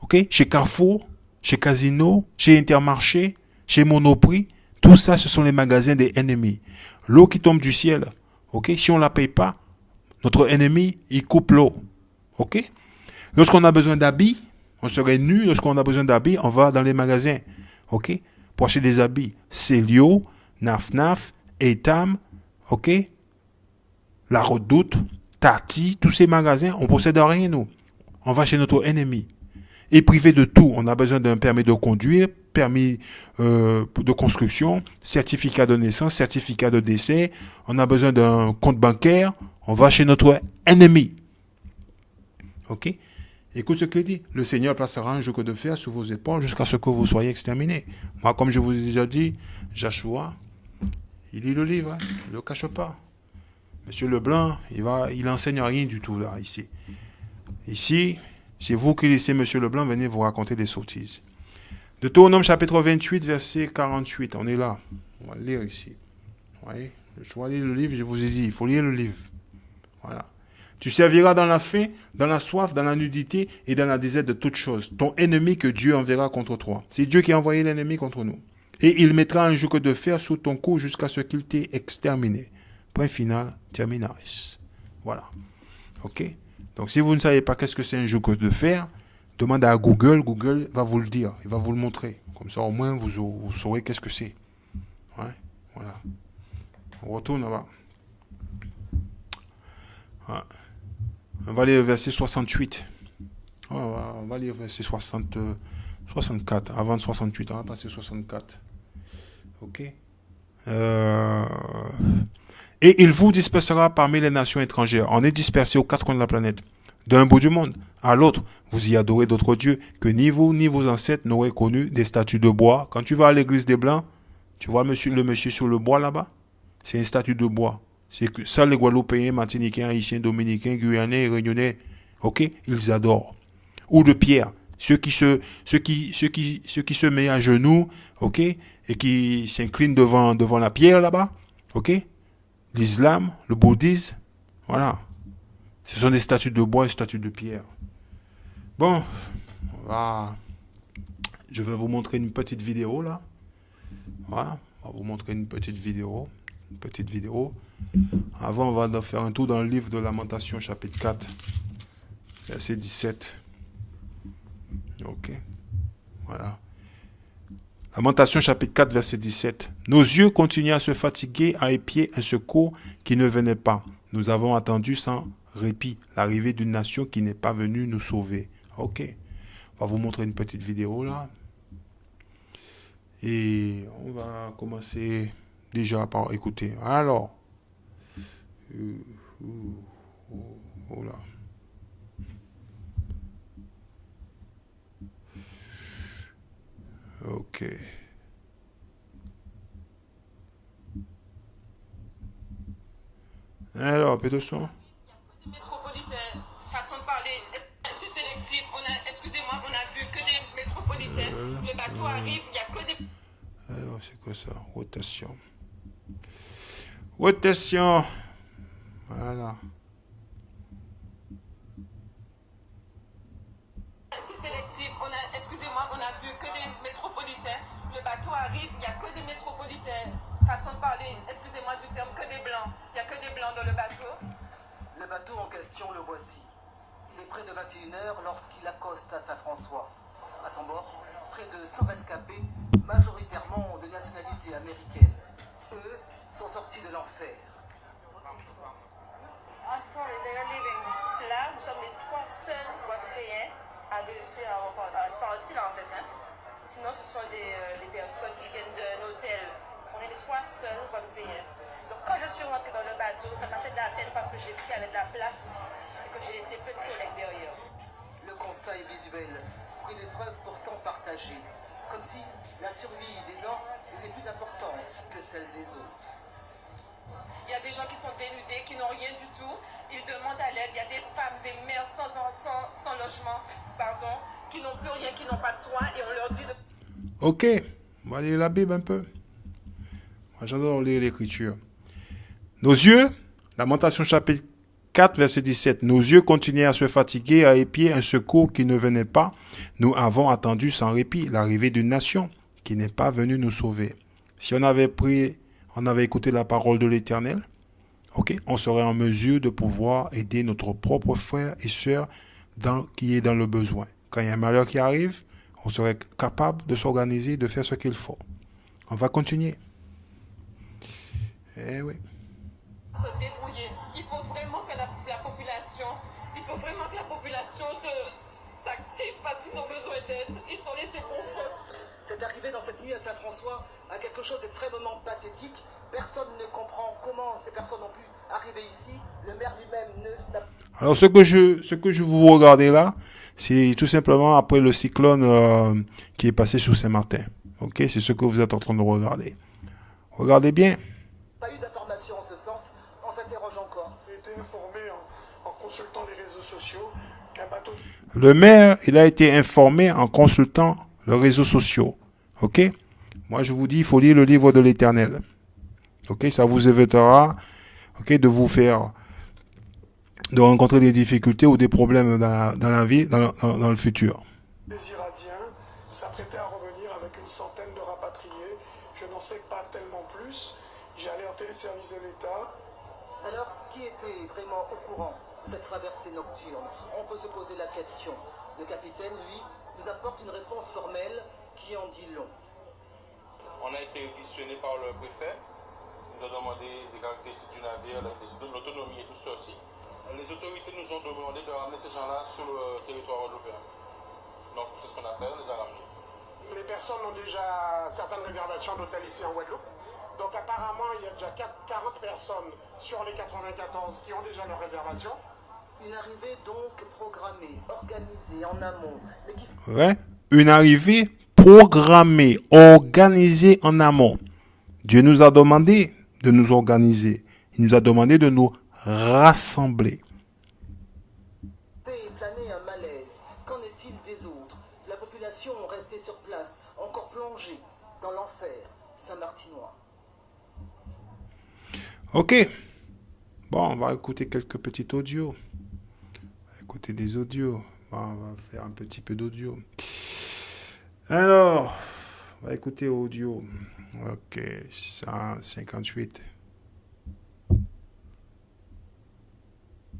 ok, chez Carrefour, chez Casino, chez Intermarché, chez Monoprix. Tout ça, ce sont les magasins des ennemis. L'eau qui tombe du ciel, ok, si on ne la paye pas, notre ennemi, il coupe l'eau. Ok? Lorsqu'on a besoin d'habits, on serait nu. Lorsqu'on a besoin d'habits, on va dans les magasins. Ok? Pour acheter des habits. Célio, Naf, Etam, ok? La Redoute, Tati, tous ces magasins, on ne possède rien, nous. On va chez notre ennemi. Et privé de tout, on a besoin d'un permis de conduire, permis de construction, certificat de naissance, certificat de décès. On a besoin d'un compte bancaire. On va chez notre ennemi. Ok? Écoute ce qu'il dit. Le Seigneur placera un joug de fer sur vos épaules jusqu'à ce que vous soyez exterminés. Moi, comme je vous ai déjà dit, Joshua, il lit le livre, hein, il ne le cache pas. Monsieur Leblanc, il enseigne rien du tout là, ici. Ici, c'est vous qui laissez Monsieur Leblanc venir vous raconter des sottises. Deutéronome chapitre 28, verset 48. On est là. On va le lire ici. Vous voyez? Je vais lire le livre, je vous ai dit, il faut lire le livre. Voilà. Tu serviras dans la faim, dans la soif, dans la nudité et dans la disette de toutes choses. Ton ennemi que Dieu enverra contre toi. C'est Dieu qui a envoyé l'ennemi contre nous. Et il mettra un joug de fer sous ton cou jusqu'à ce qu'il t'ait exterminé. Point final, terminaris. Voilà. Ok? Donc, si vous ne savez pas qu'est-ce que c'est un joug de fer, demandez à Google. Google va vous le dire. Il va vous le montrer. Comme ça, au moins, vous saurez qu'est-ce que c'est. Ouais? Voilà. On retourne là-bas. Ouais. On va lire le verset 68. On va lire le verset 64. Avant 68, on va passer 64. Ok? Et il vous dispersera parmi les nations étrangères. On est dispersé aux quatre coins de la planète. D'un bout du monde à l'autre, vous y adorez d'autres dieux que ni vous ni vos ancêtres n'auraient connu, des statues de bois. Quand tu vas à l'église des Blancs, tu vois le monsieur sur le bois là-bas? C'est une statue de bois. C'est que ça, les Guadeloupéens, Martiniquais, Haïtiens, Dominicains, Guyanais, Réunionnais, ok, ils adorent. Ou de pierre. Ceux qui se mettent à genoux, ok, et qui s'inclinent devant la pierre là-bas, ok. L'islam, le bouddhisme, voilà. Ce sont des statues de bois et des statues de pierre. Bon, je vais vous montrer une petite vidéo là. Voilà, on va vous montrer une petite vidéo. Avant, on va faire un tour dans le livre de Lamentation, chapitre 4, verset 17. Ok. Voilà. Lamentation, chapitre 4, verset 17. Nos yeux continuaient à se fatiguer, à épier un secours qui ne venait pas. Nous avons attendu sans répit l'arrivée d'une nation qui n'est pas venue nous sauver. Ok. On va vous montrer une petite vidéo là. Et on va commencer déjà par écouter. Alors, oh là. Ok. Alors, peu de son. Métropolitains, façon de parler, c'est sélectif. Excusez-moi, on a vu que des métropolitains. Le bateau arrive, il n'y a que des... Alors, c'est quoi ça? Rotation. Rotation. Voilà. C'est sélectif. Excusez-moi, on a vu que des métropolitains. Le bateau arrive, il n'y a que des métropolitains. Façon de parler, excusez-moi du terme, que des blancs. Il n'y a que des blancs dans le bateau. Le bateau en question, le voici. Il est près de 21h lorsqu'il accoste à Saint-François. À son bord, près de 100 rescapés, majoritairement de nationalité américaine. Eux sont sortis de l'enfer. Là, nous sommes les 3 seuls Guadeloupéens à réussir à partir là en fait. Hein. Sinon, ce sont des personnes qui viennent d'un hôtel. On est les 3 seuls Guadeloupéens. Donc, quand je suis rentrée dans le bateau, ça m'a fait de la peine parce que j'ai pris avec de la place et que j'ai laissé peu de collègues derrière. Le constat est visuel, fruit des preuves pourtant partagées. Comme si la survie des uns était plus importante que celle des autres. Il y a des gens qui sont dénudés, qui n'ont rien du tout. Ils demandent à l'aide. Il y a des femmes, des mères sans logement, pardon, qui n'ont plus rien, qui n'ont pas de toit. Et on leur dit de... Ok. On va lire la Bible un peu. Moi, j'adore lire l'écriture. Nos yeux, Lamentation chapitre 4, verset 17. Nos yeux continuaient à se fatiguer, à épier un secours qui ne venait pas. Nous avons attendu sans répit l'arrivée d'une nation qui n'est pas venue nous sauver. Si on avait écouté la parole de l'Éternel, ok, on serait en mesure de pouvoir aider notre propre frère et sœur qui est dans le besoin. Quand il y a un malheur qui arrive, on serait capable de s'organiser, de faire ce qu'il faut. On va continuer. Eh oui. Se débrouiller. Il faut vraiment que la population s'active parce qu'ils ont besoin d'aide. Ils sont laissés pour eux. Cette arrivée dans cette nuit à Saint-François a quelque chose d'extrêmement pathétique. Personne ne comprend comment ces personnes ont pu arriver ici. Le maire lui-même ne... Alors, ce que je vous regardez là, c'est tout simplement après le cyclone qui est passé sur Saint-Martin. Ok, c'est ce que vous êtes en train de regarder. Regardez bien. Pas eu d'informations en ce sens. On s'interroge encore. J'ai été informé en consultant les réseaux sociaux qu'un bateau... Le maire, il a été informé en consultant les réseaux sociaux. Ok? Moi, je vous dis, il faut lire le livre de l'Éternel. Ok? Ça vous évitera, ok, de rencontrer des difficultés ou des problèmes dans la vie, dans le futur. Des Iradiens s'apprêtaient à revenir avec une centaine de rapatriés. Je n'en sais pas tellement plus. J'ai alerté les services de l'État. Alors, qui était vraiment au courant de cette traversée nocturne? On peut se poser la question. Le capitaine, lui, nous apporte une réponse formelle qui en dit long. On a été réquisitionné par le préfet. Il nous a demandé des caractéristiques du navire, l'autonomie et tout ça aussi. Les autorités nous ont demandé de ramener ces gens-là sur le territoire européen. Donc, c'est ce qu'on a fait, on les a ramenés. Les personnes ont déjà certaines réservations d'hôtels ici en Guadeloupe. Donc apparemment, il y a déjà 40 personnes sur les 94 qui ont déjà leur réservation. Une arrivée donc programmée, organisée en amont. Mais qui... Ouais. Une arrivée programmée, organisée en amont. Dieu nous a demandé de nous organiser. Il nous a demandé de nous rassembler. fait planer un malaise. Qu'en est-il des autres? La population restée sur place, encore plongée dans l'enfer saint-martinois. Ok. Bon, on va écouter quelques petits audios. On va écouter des audios. Bon, on va faire un petit peu d'audio. Alors, on va écouter audio. Ok, 158.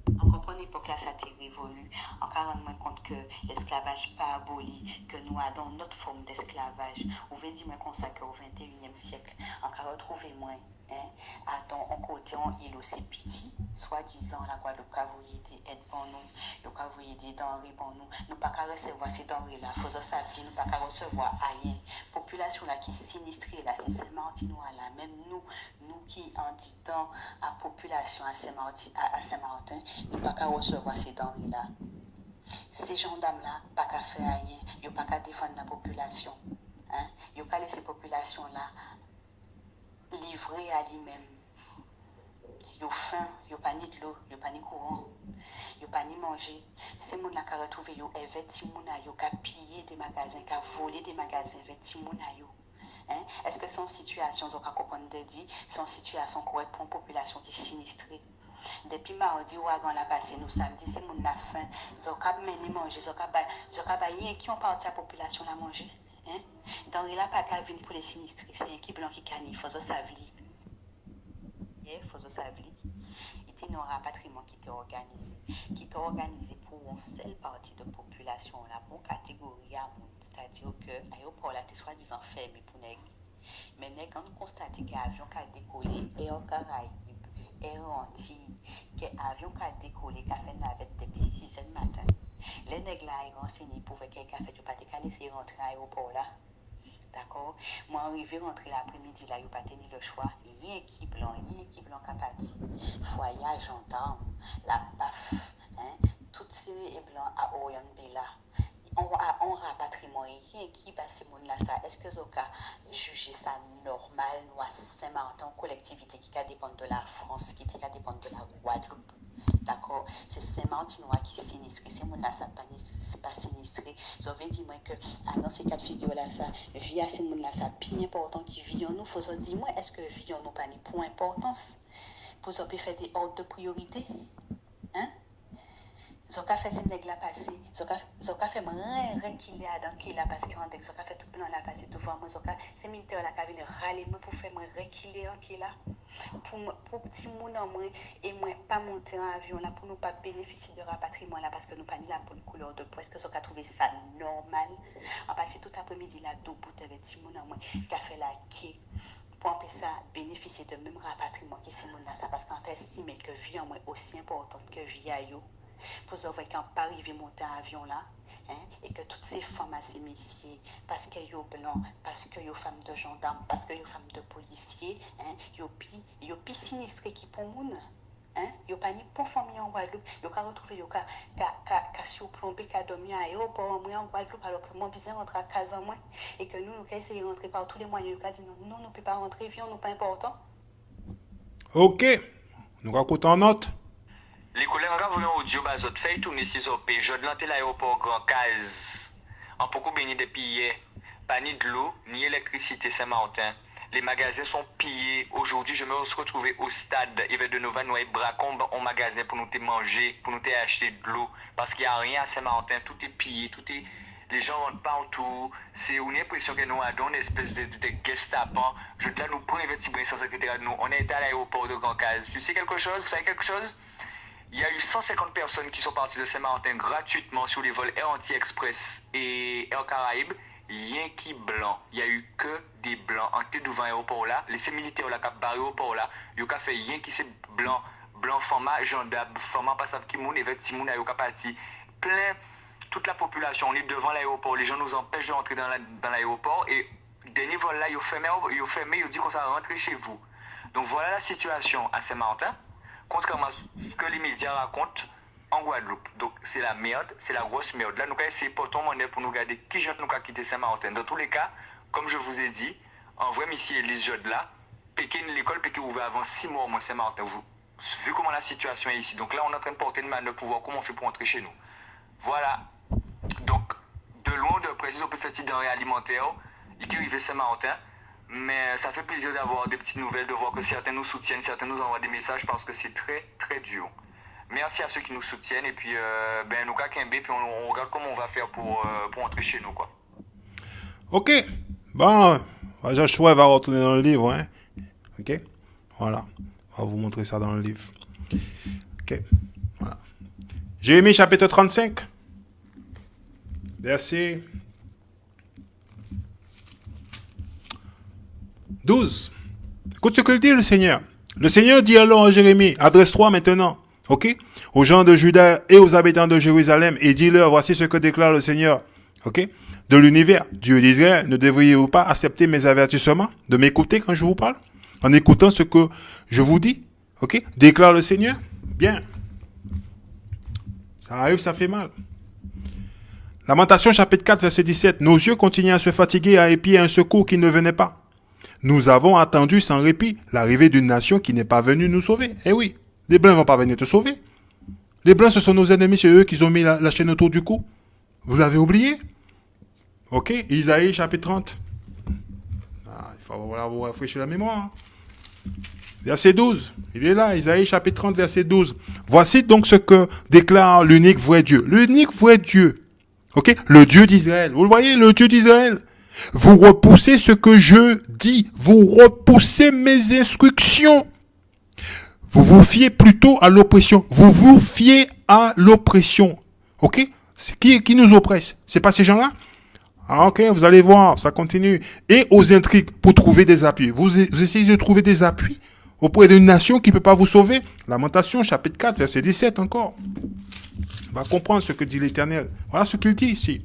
On comprend l'époque là, ça a été révolu. On peut rendre compte que l'esclavage pas aboli, que nous avons notre forme d'esclavage. Vous pouvez dire comme ça qu'au 21e siècle, on peut retrouver moins Hein? Attends, on côté, on île aussi petit, soi-disant, la Guadeloupe a voulu des aides pour nous, nous a voulu des denrées pour nous, nous pas qu'à recevoir ces denrées-là, faut ça vie, nous pas qu'à recevoir rien. Population là qui est sinistrée là, c'est Saint-Martinois là, même nous qui en dit temps à population à Saint-Martin, nous pas qu'à recevoir ces denrées-là. Ces gendarmes-là, pas qu'à faire rien, ils n'ont pas qu'à défendre la population. Hein? Ils n'ont pas laissé la population-là livrée à lui-même. Ils ont faim, ils n'ont pas ni de l'eau, ils n'ont pas ni courant, ils n'ont pas ni manger. Ces gens-là qui ont retrouvé, ils ont pillé des magasins, qui ont volé des magasins avec ces gens-là. Hein? Est-ce que c'est une situation, vous avez compris de dire, c'est une situation correcte pour une population qui est sinistrée? Depuis mardi, ouragan l'a passé, nous samedi, c'est mon la faim. Ils ont mené manger, ils ont rien qui ont parti à la population à manger. Hein? Dans il a pas qu'à venir pour les sinistrés, c'est un qui blanc qui canne, faut savli. Faut savli. Il y a un rapatriement qui est organisé pour une seule partie de la population, là, pour catégorie à monde. C'est-à-dire que l'aéroport là, est soi-disant fermé pour nèg. Mais nèg, quand nous constatons que l'avion qui a décollé est en Caraïbes, Air Antilles, que l'avion qui a décollé, qui a fait navette depuis 6 h du matin. Les nègres là, ils renseigné pour que quelqu'un fait pas de laisser rentrer à l'aéroport là. D'accord? Moi, arrivé rentrer l'après-midi là, il pas tenu le choix. Rien qui blanc capati. Foyer, gendarme, la PAF, hein? Toutes ces blancs à orienter là. On rapatriement rien qui passe ce monde là ça. Est-ce que Zoka juger ça normal, nous à Saint-Martin, collectivité qui dépend de la France, qui dépend de la Guadeloupe? D'accord, c'est Saint-Martinois qui est sinistré, c'est mon là, ça c'est pas sinistré. J'avais dit moi que dans ces cas de figure là, ça, vie à ces monde là, ça plus important qui vit en nous. Faut se dire moi, est-ce que vie en nous pas ni pour importance pour ça peut faire des ordres de priorité, hein? Zoka fait ces nègres là passer, Zoka fait rien qu'il a dans qu'il a parce qu'il rentre, Zoka fait tout plan là passer devant moi, Zoka ces militaires là qui viennent râler moi pour faire moi reculer en qu'il là. Pour petit moun en moi et moi pas monter en avion là pour nous pas bénéficier de rapatriement là parce que nous pas ni la bonne couleur de peau. Est-ce que ça a trouvé ça normal en passer tout après-midi là debout avec petit moun en moi qui a fait la quai pour empêcher ça bénéficier de même rapatriement qui c'est moun là ça parce qu'en fait estimer que vie en moi aussi importante que vie à yo pour savoir qu'on pas arriver monter en avion là. Hein, et que toutes ces femmes à ces messieurs, parce qu'elles sont blancs, parce qu'elles sont femmes de gendarmes, parce qu'elles sont femmes de policiers, hein, elles sont plus sinistrées qui pour monde. Hein, elles pas ni pour famille en Guadeloupe, elles ont retrouvé elles surplombé, elles dormi à l'aéroport en Guadeloupe alors que moi besoin rentrer à casa moi et que nous essayons de rentrer par tous les moyens, elles dit non, nous ne pouvons pas rentrer, viens, nous pas important. OK. Nous racontons en note. Les collègues ont audio bazot fait tourner 6 op. Je de l'aéroport Grand Case. En beaucoup béni depuis hier. Pas ni de l'eau, ni électricité Saint-Martin. Les magasins sont pillés. Aujourd'hui, je me suis retrouvé au stade. Il y avait de nouveau nous bracons en magasin pour nous manger, pour nous acheter de l'eau. Parce qu'il n'y a rien à Saint-Martin. Tout est pillé, tout est... Les gens rentrent partout. C'est une impression que nous avons une espèce de guest-tapant. Je dois nous prendre un sans secrétaire de nous. On est à l'aéroport de Grand Case. Tu sais quelque chose? Vous savez quelque chose? Il y a eu 150 personnes qui sont parties de Saint-Martin gratuitement sur les vols Air Antilles Express et Air Caraïbes. Rien qui blanc. Il n'y a eu que des blancs en tête devant l'aéroport là. Les militaires là qui ont barré l'aéroport là. Ils ont fait rien qui c'est blanc. Blanc, format, gendarme, format, pas savent qui moun, et petit moun, ils ont parti. Plein, toute la population, on est devant l'aéroport. Les gens nous empêchent de rentrer dans l'aéroport. Et dernier vol là, ils ont fermé, ils ont dit qu'on s'est rentré chez vous. Donc voilà la situation à Saint-Martin. Contrairement à ce que les médias racontent en Guadeloupe. Donc c'est la merde, c'est la grosse merde. Là, nous allons essayer pour ton monnaie pour nous garder qui gens nous a quitté Saint-Martin. Dans tous les cas, comme je vous ai dit, en vrai, ici, Elise Jode là, l'école peut ouvert avant 6 mois au moins Saint-Martin. Vu comment la situation est ici. Donc là, on est en train de porter une manœuvre pour voir comment on fait pour entrer chez nous. Voilà. Donc, de loin, de préciser, on peut faire des denrées alimentaires et qui arrivent à Saint-Martin. Mais ça fait plaisir d'avoir des petites nouvelles, de voir que certains nous soutiennent, certains nous envoient des messages parce que c'est très très dur. Merci à ceux qui nous soutiennent et puis nous caquons puis on regarde comment on va faire pour entrer chez nous quoi. OK. Bon, Joshua va retourner dans le livre, hein. OK. Voilà. On va vous montrer ça dans le livre. OK. Voilà. Jérémie chapitre 35. Verset 12. Écoute ce que dit le Seigneur. Le Seigneur dit alors à Jérémie, adresse-toi maintenant, ok, aux gens de Juda et aux habitants de Jérusalem et dis-leur, voici ce que déclare le Seigneur, ok, de l'univers. Dieu d'Israël, ne devriez-vous pas accepter mes avertissements, de m'écouter quand je vous parle, en écoutant ce que je vous dis, ok, déclare le Seigneur. Bien. Ça arrive, ça fait mal. Lamentation chapitre 4, verset 17. Nos yeux continuaient à se fatiguer, à épier un secours qui ne venait pas. Nous avons attendu sans répit l'arrivée d'une nation qui n'est pas venue nous sauver. Eh oui, les Blancs ne vont pas venir te sauver. Les Blancs, ce sont nos ennemis, c'est eux qui ont mis la chaîne autour du cou. Vous l'avez oublié? Ok, Isaïe chapitre 30. Ah, il faut vous rafraîchir la mémoire. Verset 12, il est là, Isaïe chapitre 30, verset 12. Voici donc ce que déclare l'unique vrai Dieu. L'unique vrai Dieu. Ok, le Dieu d'Israël. Vous le voyez, le Dieu d'Israël. Vous repoussez ce que je dis. Vous repoussez mes instructions. Vous vous fiez plutôt à l'oppression. Vous vous fiez à l'oppression. Ok? Qui nous oppresse? C'est pas ces gens-là? Ah, ok, vous allez voir, ça continue. Et aux intrigues pour trouver des appuis. Vous essayez de trouver des appuis auprès d'une nation qui ne peut pas vous sauver. Lamentation, chapitre 4, verset 17 encore. On va comprendre ce que dit l'Éternel. Voilà ce qu'il dit ici.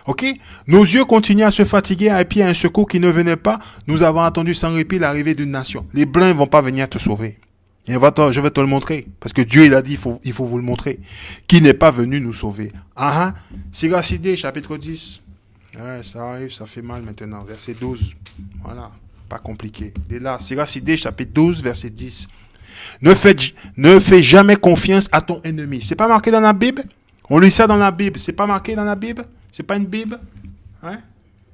Ok? Nos yeux continuaient à se fatiguer, à épier un secours qui ne venait pas. Nous avons attendu sans répit l'arrivée d'une nation. Les Blancs ne vont pas venir te sauver. Et je vais te le montrer. Parce que Dieu, il a dit, il faut vous le montrer. Qui n'est pas venu nous sauver. Ah, Siracidée, chapitre 10. Ouais, ça arrive, ça fait mal maintenant. Verset 12. Voilà. Pas compliqué. Il est là. Siracidée, chapitre 12, verset 10. Ne fais jamais confiance à ton ennemi. C'est pas marqué dans la Bible? On lit ça dans la Bible. C'est pas marqué dans la Bible? C'est pas une Bible? Hein?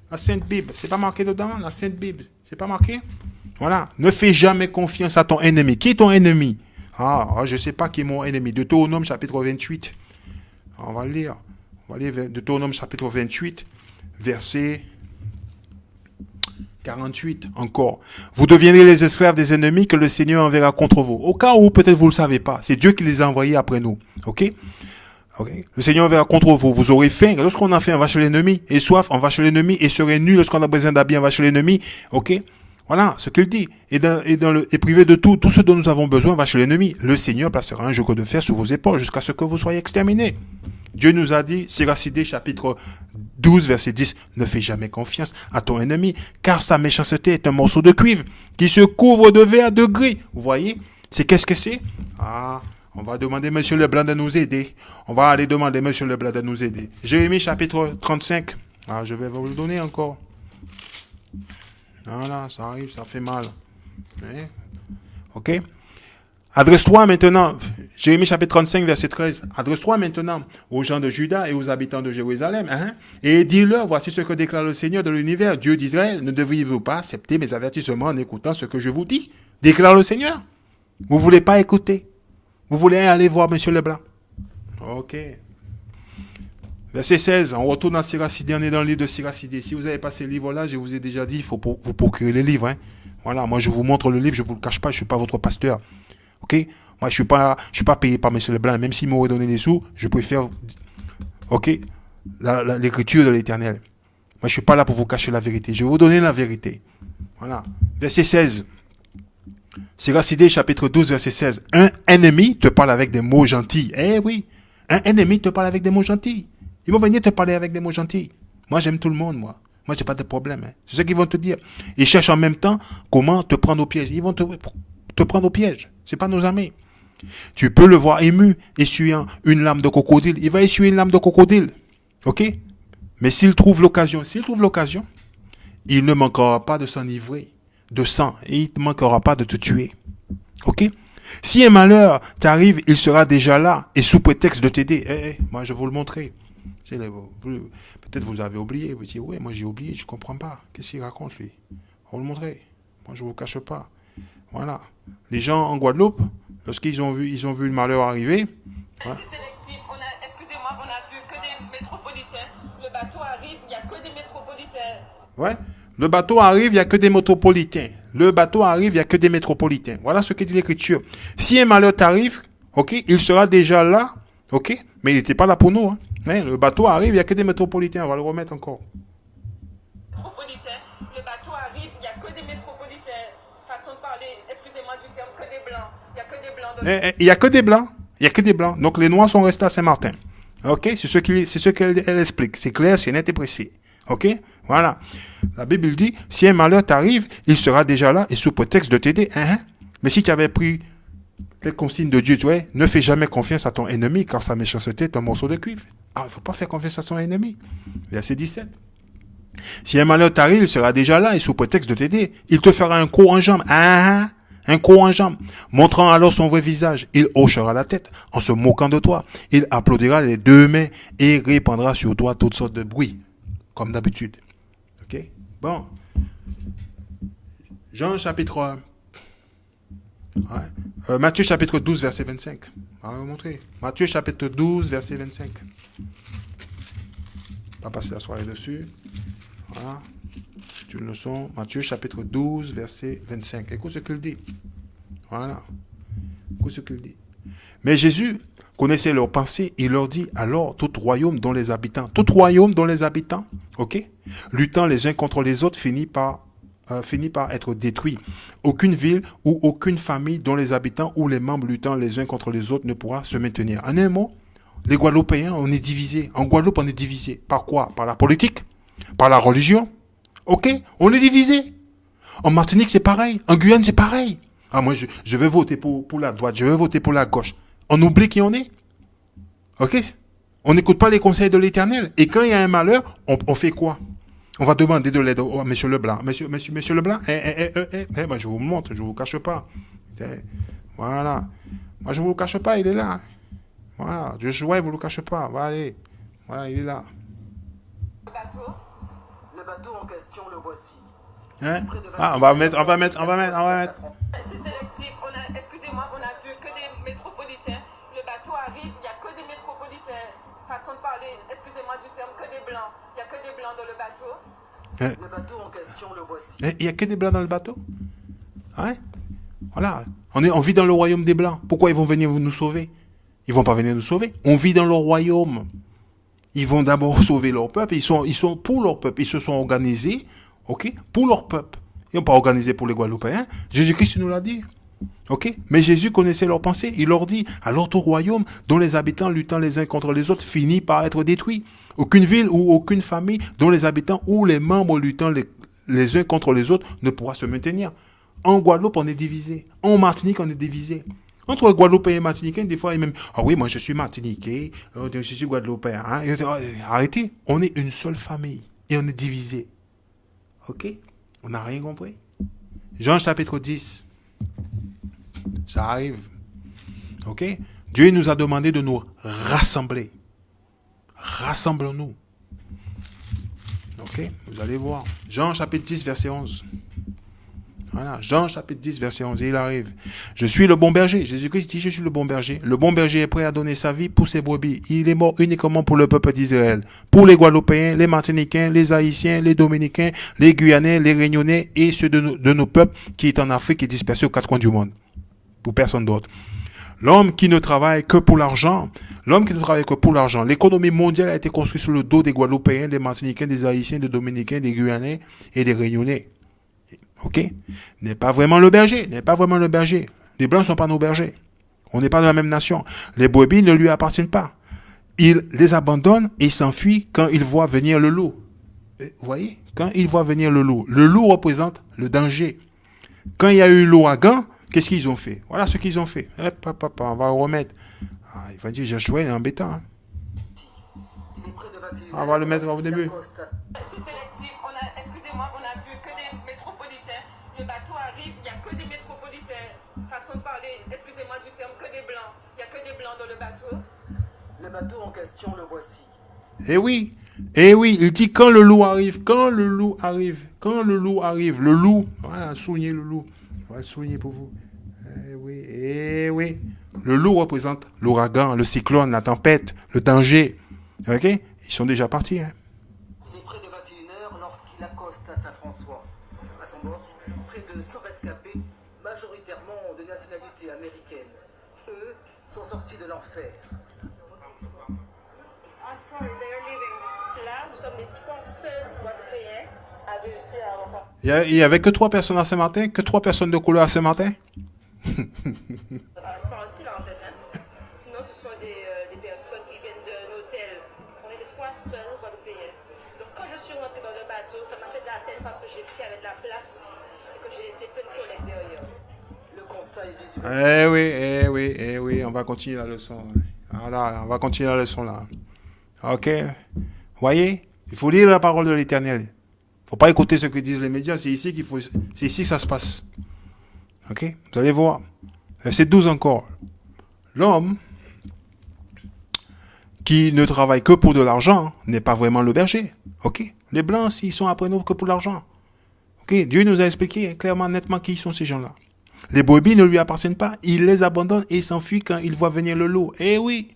La Sainte Bible. C'est pas marqué dedans? La Sainte Bible. C'est pas marqué? Voilà. Ne fais jamais confiance à ton ennemi. Qui est ton ennemi? Je sais pas qui est mon ennemi. Deutéronome, chapitre 28. On va le lire. On va lire Deutéronome, chapitre 28, verset 48 encore. Vous deviendrez les esclaves des ennemis que le Seigneur enverra contre vous. Au cas où peut-être vous ne le savez pas, c'est Dieu qui les a envoyés après nous. Ok? Le Seigneur enverra contre vous. Vous aurez faim. Lorsqu'on a faim, on va chez l'ennemi. Et soif, on va chez l'ennemi. Et serait nu lorsqu'on a besoin d'habits, on va chez l'ennemi. Ok? Voilà ce qu'il dit. Et privé de tout ce dont nous avons besoin, on va chez l'ennemi. Le Seigneur placera un joug de fer sous vos épaules jusqu'à ce que vous soyez exterminés. Dieu nous a dit, Siracidée, chapitre 12, verset 10, ne fais jamais confiance à ton ennemi, car sa méchanceté est un morceau de cuivre qui se couvre de verre de gris. Vous voyez? Qu'est-ce que c'est? On va demander M. Leblanc de nous aider. On va aller demander M. Leblanc de nous aider. Jérémie, chapitre 35. Je vais vous le donner encore. Voilà, ça arrive, ça fait mal. Ok? Adresse-toi maintenant, Jérémie chapitre 35, verset 13, adresse-toi maintenant aux gens de Juda et aux habitants de Jérusalem, et dis-leur, voici ce que déclare le Seigneur de l'univers, Dieu d'Israël, ne devriez-vous pas accepter mes avertissements en écoutant ce que je vous dis? Déclare le Seigneur. Vous ne voulez pas écouter. Vous voulez aller voir M. Leblanc. Ok. Verset 16, on retourne à Siracidée, on est dans le livre de Siracidée. Si vous avez passé le livre-là, je vous ai déjà dit, il faut vous procurer les livres. Voilà, moi je vous montre le livre, je ne vous le cache pas, je ne suis pas votre pasteur. Ok? Moi, je suis pas payé par M. Leblanc. Même s'il m'aurait donné des sous, je préfère, ok, l'écriture de l'Éternel. Moi, je ne suis pas là pour vous cacher la vérité. Je vais vous donner la vérité. Voilà. Verset 16. Siracidée, chapitre 12, verset 16. Un ennemi te parle avec des mots gentils. Eh oui. Un ennemi te parle avec des mots gentils. Ils vont venir te parler avec des mots gentils. Moi, j'aime tout le monde, moi. Moi, je n'ai pas de problème. C'est ce qu'ils vont te dire. Ils cherchent en même temps comment te prendre au piège. Ils vont te prendre au piège. Ce n'est pas nos amis. Tu peux le voir ému, essuyant une lame de crocodile. Il va essuyer une lame de crocodile. Ok? Mais s'il trouve l'occasion, il ne manquera pas de s'enivrer de sang. Et il ne manquera pas de te tuer. Ok? Si un malheur t'arrive, il sera déjà là. Et sous prétexte de t'aider, moi je vais vous le montrer. Peut-être vous avez oublié. Vous dites, oui, moi j'ai oublié, je ne comprends pas. Qu'est-ce qu'il raconte lui? On va vous le montrer. Moi je ne vous cache pas. Voilà. Les gens en Guadeloupe, lorsqu'ils ont vu le malheur arriver. Voilà. C'est sélectif. Excusez-moi, on a vu que des métropolitains. Le bateau arrive, il n'y a que des métropolitains. Ouais. Le bateau arrive, il n'y a que des métropolitains. Le bateau arrive, il n'y a que des métropolitains. Voilà ce que dit l'Écriture. Si un malheur t'arrive, ok, il sera déjà là, ok, mais il n'était pas là pour nous. Le bateau arrive, il n'y a que des métropolitains. On va le remettre encore. Le bateau arrive, il n'y a que des métropolitains. Façon de parler Il n'y a que des blancs. Il n'y a que des blancs. Il n'y a que des blancs. Donc les noirs sont restés à Saint-Martin. Ok? C'est ce qu'elle explique. C'est clair, c'est net et précis. Ok? Voilà. La Bible dit, si un malheur t'arrive, il sera déjà là et sous prétexte de t'aider. Mais si tu avais pris les consignes de Dieu, tu vois, ne fais jamais confiance à ton ennemi car sa méchanceté est un morceau de cuivre. Ah, il ne faut pas faire confiance à son ennemi. Verset 17. Si un malheur t'arrive, il sera déjà là et sous prétexte de t'aider. Il te fera un coup en jambe. Un coup en jambe. Montrant alors son vrai visage, il hochera la tête en se moquant de toi. Il applaudira les deux mains et répandra sur toi toutes sortes de bruits, comme d'habitude. Ok? Bon. Jean chapitre... Matthieu chapitre 12, verset 25. On va vous montrer. Matthieu chapitre 12, verset 25. On va passer la soirée dessus. Voilà. C'est une leçon. Matthieu chapitre 12, verset 25. Écoute ce qu'il dit. Voilà. Écoute ce qu'il dit. Mais Jésus connaissait leurs pensées. Il leur dit, alors, tout royaume dont les habitants, ok, luttant les uns contre les autres, finit par être détruit. Aucune ville ou aucune famille dont les habitants ou les membres luttant les uns contre les autres ne pourra se maintenir. En un mot, les Guadeloupéens, on est divisés. En Guadeloupe, on est divisés. Par quoi? Par la politique? Par la religion? Ok? On est divisés. En Martinique, c'est pareil. En Guyane, c'est pareil. Ah, moi, je vais voter pour la droite. Je vais voter pour la gauche. On oublie qui on est. Ok? On n'écoute pas les conseils de l'Éternel. Et quand il y a un malheur, on fait quoi? On va demander de l'aide à Monsieur Leblanc. Monsieur Leblanc, moi, je vous montre, je ne vous cache pas. Voilà. Moi, je ne vous cache pas, il est là. Voilà. Je jouais, vous ne le cachez pas. Allez. Voilà, il est là. Le bateau en question, le voici. Hein? Ah, on va mettre. C'est sélectif. Excusez-moi, on a vu que des métropolitains. Le bateau arrive, il n'y a que des métropolitains. Façon de parler, excusez-moi du terme, que des blancs. Il n'y a que des blancs dans le bateau. Le bateau en question, le voici. Il n'y a que des blancs dans le bateau? Hein? Voilà. On vit dans le royaume des blancs. Pourquoi ils vont venir nous sauver? Ils ne vont pas venir nous sauver. On vit dans leur royaume. Ils vont d'abord sauver leur peuple. Ils sont pour leur peuple. Ils se sont organisés, ok, pour leur peuple. Ils n'ont pas organisé pour les Guadeloupéens. Jésus-Christ nous l'a dit. Ok? Mais Jésus connaissait leurs pensées. Il leur dit, alors tout royaume dont les habitants luttant les uns contre les autres finit par être détruit. Aucune ville ou aucune famille dont les habitants ou les membres luttant les uns contre les autres ne pourra se maintenir. En Guadeloupe, on est divisé. En Martinique, on est divisé. Entre Guadeloupéens et Martiniquais, des fois, ils même, ah oui, moi je suis Martiniquais, je suis Guadeloupéen. Hein? Arrêtez, on est une seule famille et on est divisé. Ok? On n'a rien compris. Jean chapitre 10. Ça arrive. Ok? Dieu nous a demandé de nous rassembler. Rassemblons-nous. Ok? Vous allez voir. Jean chapitre 10, verset 11. Voilà, Jean chapitre 10, verset 11, il arrive. Je suis le bon berger. Jésus-Christ dit, je suis le bon berger. Le bon berger est prêt à donner sa vie pour ses brebis. Il est mort uniquement pour le peuple d'Israël. Pour les Guadeloupéens, les Martiniquais, les Haïtiens, les Dominicains, les Guyanais, les Réunionnais et ceux de nos peuples qui est en Afrique et dispersés aux quatre coins du monde. Pour personne d'autre. L'homme qui ne travaille que pour l'argent, l'économie mondiale a été construite sur le dos des Guadeloupéens, des Martiniquais, des Haïtiens, des Dominicains, des Guyanais et des Réunionnais. Ok? N'est pas vraiment le berger. Les Blancs ne sont pas nos bergers. On n'est pas de la même nation. Les brebis ne lui appartiennent pas. Il les abandonne et s'enfuit quand il voit venir le loup. Vous voyez? Quand il voit venir le loup. Le loup représente le danger. Quand il y a eu l'ouragan, qu'est-ce qu'ils ont fait? Voilà ce qu'ils ont fait. On va remettre. Ah, il va dire, Joshua, il est embêtant. Hein? On va le mettre au début. C'est sélectif. Excusez-moi, on a vu que des métropolitains. Le bateau arrive, il n'y a que des métropolitains. Façon de parler, excusez-moi du terme, que des blancs. Il n'y a que des blancs dans le bateau. Le bateau en question, le voici. Eh oui, il dit quand le loup arrive, le loup, voilà, soulignez le loup. On va le souligner pour vous. Eh oui. Le loup représente l'ouragan, le cyclone, la tempête, le danger. Ok? Ils sont déjà partis. Hein? Il est près de 21h lorsqu'il accoste à Saint-François. À son bord, près de 100 rescapés, majoritairement de nationalité américaine. Eux sont sortis de l'enfer. Là, nous sommes les 3 seuls Guadeloupéens à réussir à remporter. Il n'y avait que 3 personnes à Saint-Martin, que 3 personnes de couleur à Saint-Martin. suis rentré dans le bateau, ça m'a fait de la peine parce que j'ai pris avec de la place et que j'ai laissé plein de collègues derrière. Le constat est visuel. Eh oui, on va continuer la leçon. Voilà, on va continuer la leçon là. Ok. Voyez, il faut lire la parole de l'Éternel. Il ne faut pas écouter ce que disent les médias. C'est ici c'est ici que ça se passe. Ok. Vous allez voir. Verset 12 encore. L'homme qui ne travaille que pour de l'argent n'est pas vraiment le berger. Ok. Les blancs, ils sont après nous que pour l'argent. Ok. Dieu nous a expliqué clairement, nettement qui sont ces gens-là. Les brebis ne lui appartiennent pas. Il les abandonne et s'enfuit quand il voit venir le loup. Eh oui.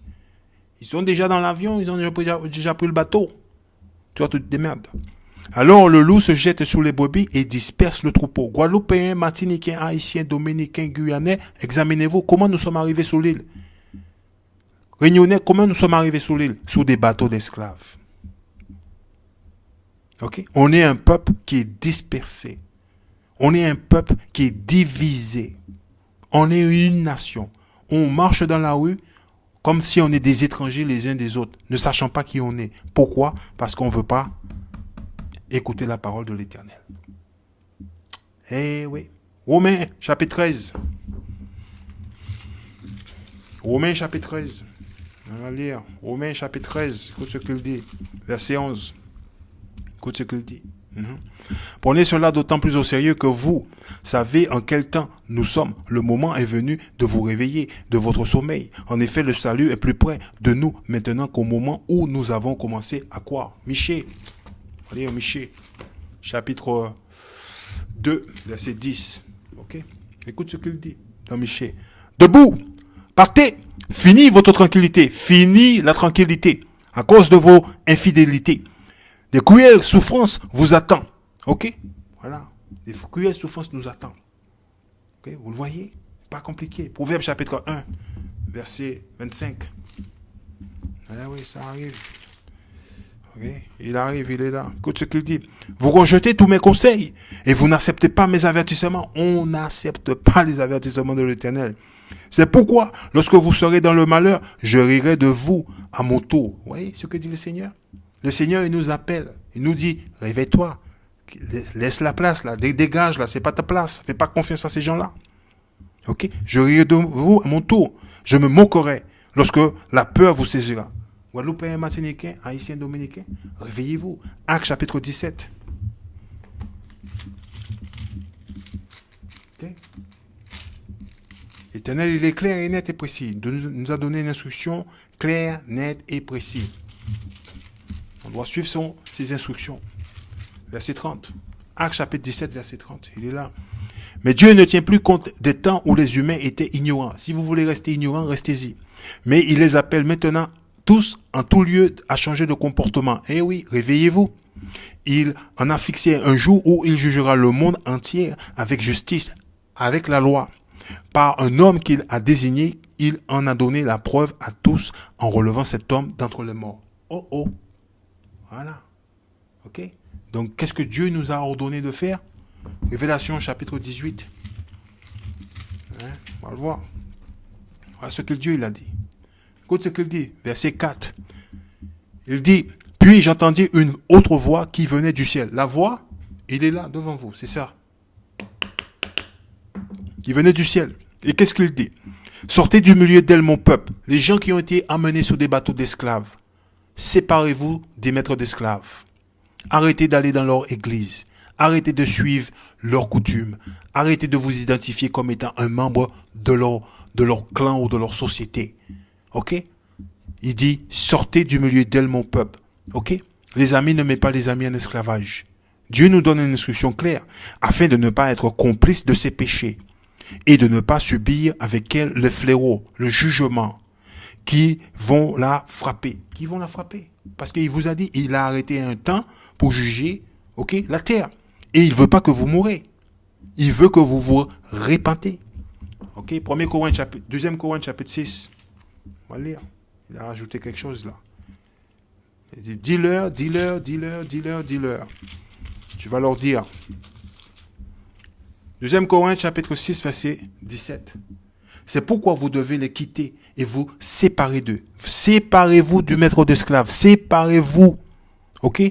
Ils sont déjà dans l'avion. Ils ont déjà pris le bateau. Tu vois, tu te démerdes. Alors le loup se jette sur les brebis et disperse le troupeau. Guadeloupéens, Martiniquais, Haïtiens, Dominicains, Guyanais, examinez-vous comment nous sommes arrivés sur l'île. Réunionnais, comment nous sommes arrivés sur l'île? Sur des bateaux d'esclaves. Ok? On est un peuple qui est dispersé. On est un peuple qui est divisé. On est une nation. On marche dans la rue comme si on est des étrangers les uns des autres, ne sachant pas qui on est. Pourquoi? Parce qu'on ne veut pas écouter la parole de l'Éternel. Eh oui. Romains, chapitre 13. Romains, chapitre 13. On va lire. Romains, chapitre 13. Écoute ce qu'il dit. Verset 11. Écoute ce qu'il dit. Prenez cela d'autant plus au sérieux que vous savez en quel temps nous sommes. Le moment est venu de vous réveiller de votre sommeil. En effet, le salut est plus près de nous maintenant qu'au moment où nous avons commencé à croire. Michée. Allez, Michée. Chapitre 2, verset 10. Ok? Écoute ce qu'il dit dans Michée. Debout, partez, finis votre tranquillité. Finis la tranquillité à cause de vos infidélités. Des cruelles souffrances vous attendent. Ok? Voilà. Des cruelles souffrances nous attendent. Ok? Vous le voyez? Pas compliqué. Proverbe chapitre 1, verset 25. Ah oui, ça arrive. Ok? Il arrive, il est là. Écoute ce qu'il dit. Vous rejetez tous mes conseils et vous n'acceptez pas mes avertissements. On n'accepte pas les avertissements de l'Éternel. C'est pourquoi, lorsque vous serez dans le malheur, je rirai de vous à mon tour. Vous voyez ce que dit le Seigneur? Le Seigneur, il nous appelle. Il nous dit, réveille-toi. Laisse la place, là. Dégage, là. C'est pas ta place. Fais pas confiance à ces gens-là. Ok? Je rirai de vous à mon tour. Je me moquerai lorsque la peur vous saisira. Guadeloupéens, Martiniquais, Haïtiens, Dominicains, réveillez-vous. Actes chapitre 17. Ok? L'Éternel, il est clair et net et précis. Il nous a donné une instruction claire, nette et précise. On doit suivre ses instructions. Verset 30. Actes chapitre 17, verset 30. Il est là. Mais Dieu ne tient plus compte des temps où les humains étaient ignorants. Si vous voulez rester ignorants, restez-y. Mais il les appelle maintenant tous, en tout lieu, à changer de comportement. Eh oui, réveillez-vous. Il en a fixé un jour où il jugera le monde entier avec justice, avec la loi. Par un homme qu'il a désigné, il en a donné la preuve à tous en relevant cet homme d'entre les morts. Oh oh. Voilà. Ok? Donc, qu'est-ce que Dieu nous a ordonné de faire? Révélation chapitre 18. On va le voir. Voilà ce que Dieu il a dit. Écoute ce qu'il dit. Verset 4. Il dit, puis j'entendis une autre voix qui venait du ciel. La voix, il est là devant vous. C'est ça. Qui venait du ciel. Et qu'est-ce qu'il dit? Sortez du milieu d'elle, mon peuple. Les gens qui ont été amenés sur des bateaux d'esclaves. Séparez-vous des maîtres d'esclaves. Arrêtez d'aller dans leur église. Arrêtez de suivre leurs coutumes. Arrêtez de vous identifier comme étant un membre de leur clan ou de leur société. Ok? Il dit, sortez du milieu d'elle, mon peuple. Ok? Les amis, ne mettez pas les amis en esclavage. Dieu nous donne une instruction claire afin de ne pas être complice de ses péchés et de ne pas subir avec elle le fléau, le jugement qui vont la frapper. Qui vont la frapper? Parce qu'il vous a dit, il a arrêté un temps pour juger, ok, la terre. Et il ne veut pas que vous mourrez. Il veut que vous vous répentez. Ok, 2 Corinthiens chapitre 6. On va lire. Il a rajouté quelque chose là. Il dit, dis-leur. Tu vas leur dire. 2 Corinthiens chapitre 6, verset 17. C'est pourquoi vous devez les quitter et vous séparer d'eux. Séparez-vous du maître d'esclaves. Séparez-vous. Ok?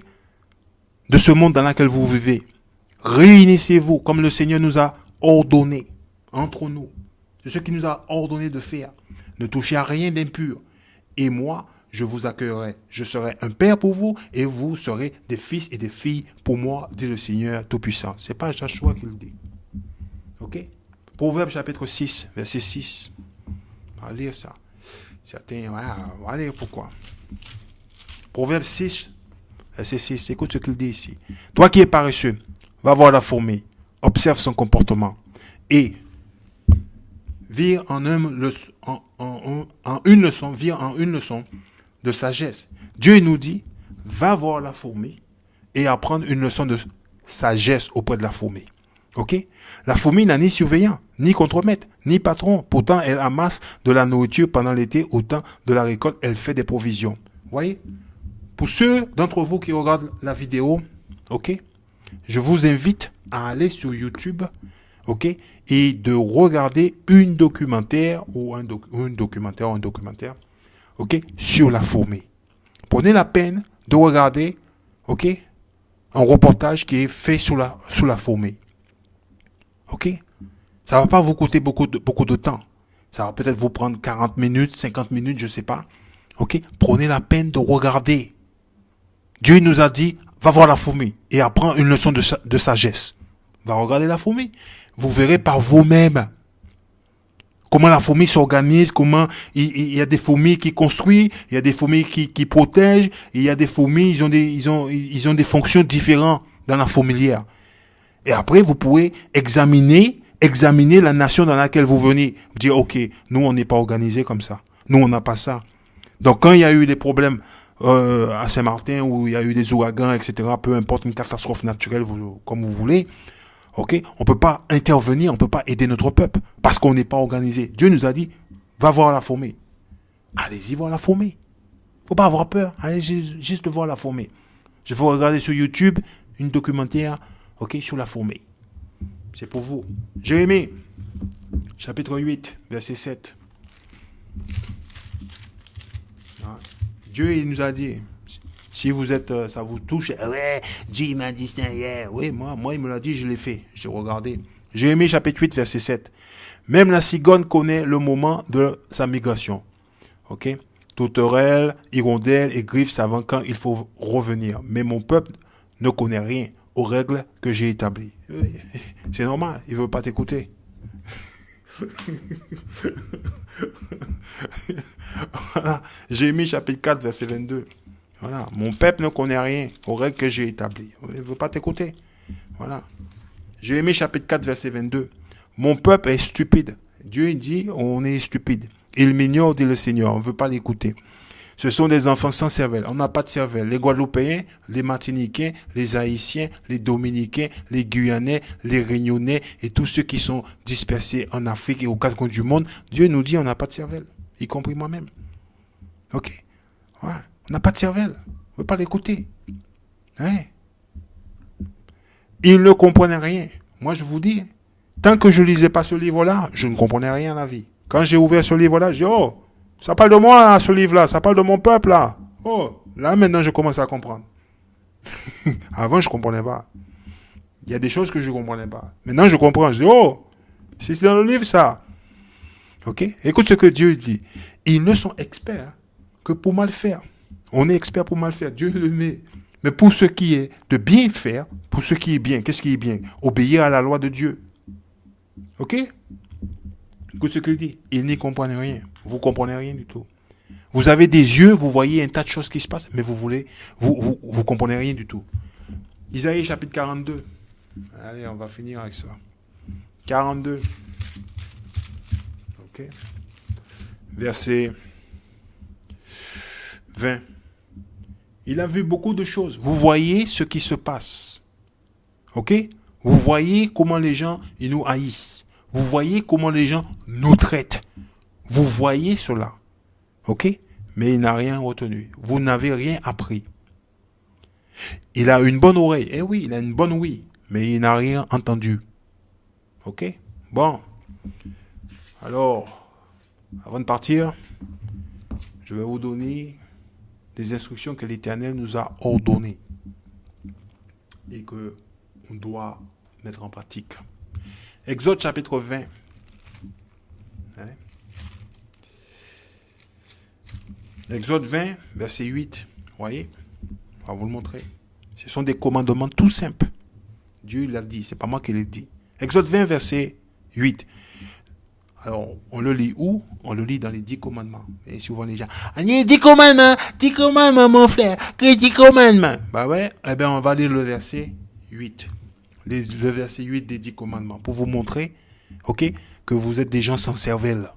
de ce monde dans lequel vous vivez. Réunissez-vous comme le Seigneur nous a ordonné entre nous. C'est ce qu'il nous a ordonné de faire. Ne touchez à rien d'impur. Et moi, je vous accueillerai. Je serai un père pour vous et vous serez des fils et des filles pour moi, dit le Seigneur Tout-Puissant. Ce n'est pas Joshua qui le dit. Ok? Proverbe chapitre 6, verset 6. On va lire ça. Certains, on va lire pourquoi. Proverbe 6, verset 6. Écoute ce qu'il dit ici. Toi qui es paresseux, va voir la fourmi. Observe son comportement. Et vire en une leçon de sagesse. Dieu nous dit, va voir la fourmi et apprendre une leçon de sagesse auprès de la fourmi. Ok? La fourmi n'a ni surveillant, ni contremaître, ni patron. Pourtant, elle amasse de la nourriture pendant l'été. Au temps de la récolte, elle fait des provisions. Voyez? Pour ceux d'entre vous qui regardent la vidéo, ok? Je vous invite à aller sur YouTube, ok? Et de regarder un documentaire, ok, sur la fourmi. Prenez la peine de regarder, ok, un reportage qui est fait sur la fourmi. Ok? Ça ne va pas vous coûter beaucoup de temps. Ça va peut-être vous prendre 40 minutes, 50 minutes, je ne sais pas. Ok? Prenez la peine de regarder. Dieu nous a dit, va voir la fourmi et apprends une leçon de sagesse. Va regarder la fourmi. Vous verrez par vous-même comment la fourmi s'organise, comment il y a des fourmis qui construisent, il y a des fourmis qui protègent, il y a des fourmis, ils ont des fonctions différentes dans la fourmilière. Et après, vous pouvez examiner la nation dans laquelle vous venez. Vous dire, ok, nous, on n'est pas organisé comme ça. Nous, on n'a pas ça. Donc, quand il y a eu des problèmes à Saint-Martin, où il y a eu des ouragans, etc., peu importe, une catastrophe naturelle, comme vous voulez, ok, on ne peut pas intervenir, on ne peut pas aider notre peuple parce qu'on n'est pas organisé. Dieu nous a dit, va voir la fourmi. Allez-y voir la fourmi. Il ne faut pas avoir peur. Allez juste voir la fourmi. Je vais regarder sur YouTube une documentaire, ok, sur la fourmi. C'est pour vous. Jérémie, chapitre 8, verset 7. Dieu, il nous a dit, si vous êtes, ça vous touche, ouais, Dieu m'a dit ça hier. Oui, moi, il me l'a dit, je l'ai fait. J'ai regardé. Jérémie, chapitre 8, verset 7. Même la cigogne connaît le moment de sa migration. Ok? Tourterelle, hirondelle et griffes savent quand il faut revenir. Mais mon peuple ne connaît rien aux règles que j'ai établies. C'est normal, il ne veut pas t'écouter. Voilà. Jérémie chapitre 4 verset 22. Voilà. Mon peuple ne connaît rien aux règles que j'ai établies. Il ne veut pas t'écouter. Voilà. Jérémie chapitre 4 verset 22. Mon peuple est stupide. Dieu dit on est stupide. Il m'ignore, dit le Seigneur. On ne veut pas l'écouter. Ce sont des enfants sans cervelle. On n'a pas de cervelle. Les Guadeloupéens, les Martiniquais, les Haïtiens, les Dominicains, les Guyanais, les Réunionnais et tous ceux qui sont dispersés en Afrique et aux quatre coins du monde, Dieu nous dit on n'a pas de cervelle, y compris moi-même. Ok. Ouais. On n'a pas de cervelle. On ne veut pas l'écouter. Ouais. Ils ne comprenaient rien. Moi, je vous dis, tant que je ne lisais pas ce livre-là, je ne comprenais rien à la vie. Quand j'ai ouvert ce livre-là, je dis, oh, ça parle de moi, ce livre-là, ça parle de mon peuple, là. Oh, là, maintenant, je commence à comprendre. Avant, je ne comprenais pas. Il y a des choses que je ne comprenais pas. Maintenant, je comprends. Je dis, oh, c'est dans le livre, ça. Ok? Écoute ce que Dieu dit. Ils ne sont experts que pour mal faire. On est expert pour mal faire. Dieu le met. Mais pour ce qui est de bien faire, pour ce qui est bien, qu'est-ce qui est bien? Obéir à la loi de Dieu. Ok? Écoute ce qu'il dit. Ils n'y comprennent rien. Vous ne comprenez rien du tout. Vous avez des yeux, vous voyez un tas de choses qui se passent, mais vous comprenez rien du tout. Isaïe chapitre 42. Allez, on va finir avec ça. 42. Ok. Verset 20. Il a vu beaucoup de choses. Vous voyez ce qui se passe. Ok? Vous voyez comment les gens ils nous haïssent. Vous voyez comment les gens nous traitent. Vous voyez cela. Ok? Mais il n'a rien retenu. Vous n'avez rien appris. Il a une bonne oreille. Eh oui, il a une bonne ouïe. Mais il n'a rien entendu. Ok? Bon. Alors, avant de partir, je vais vous donner des instructions que l'Éternel nous a ordonnées. et que on doit mettre en pratique. Exode chapitre 20. Allez. Exode 20, verset 8. Voyez, on va vous le montrer. Ce sont des commandements tout simples. Dieu l'a dit, c'est pas moi qui l'ai dit. Exode 20, verset 8. Alors, on le lit où? On le lit dans les 10 commandements. Et souvent les gens, il y a 10 commandements, mon frère, que 10 commandements. Bah ouais, eh bien, on va lire le verset 8. Le verset 8 des 10 commandements, pour vous montrer, ok, que vous êtes des gens sans cervelle.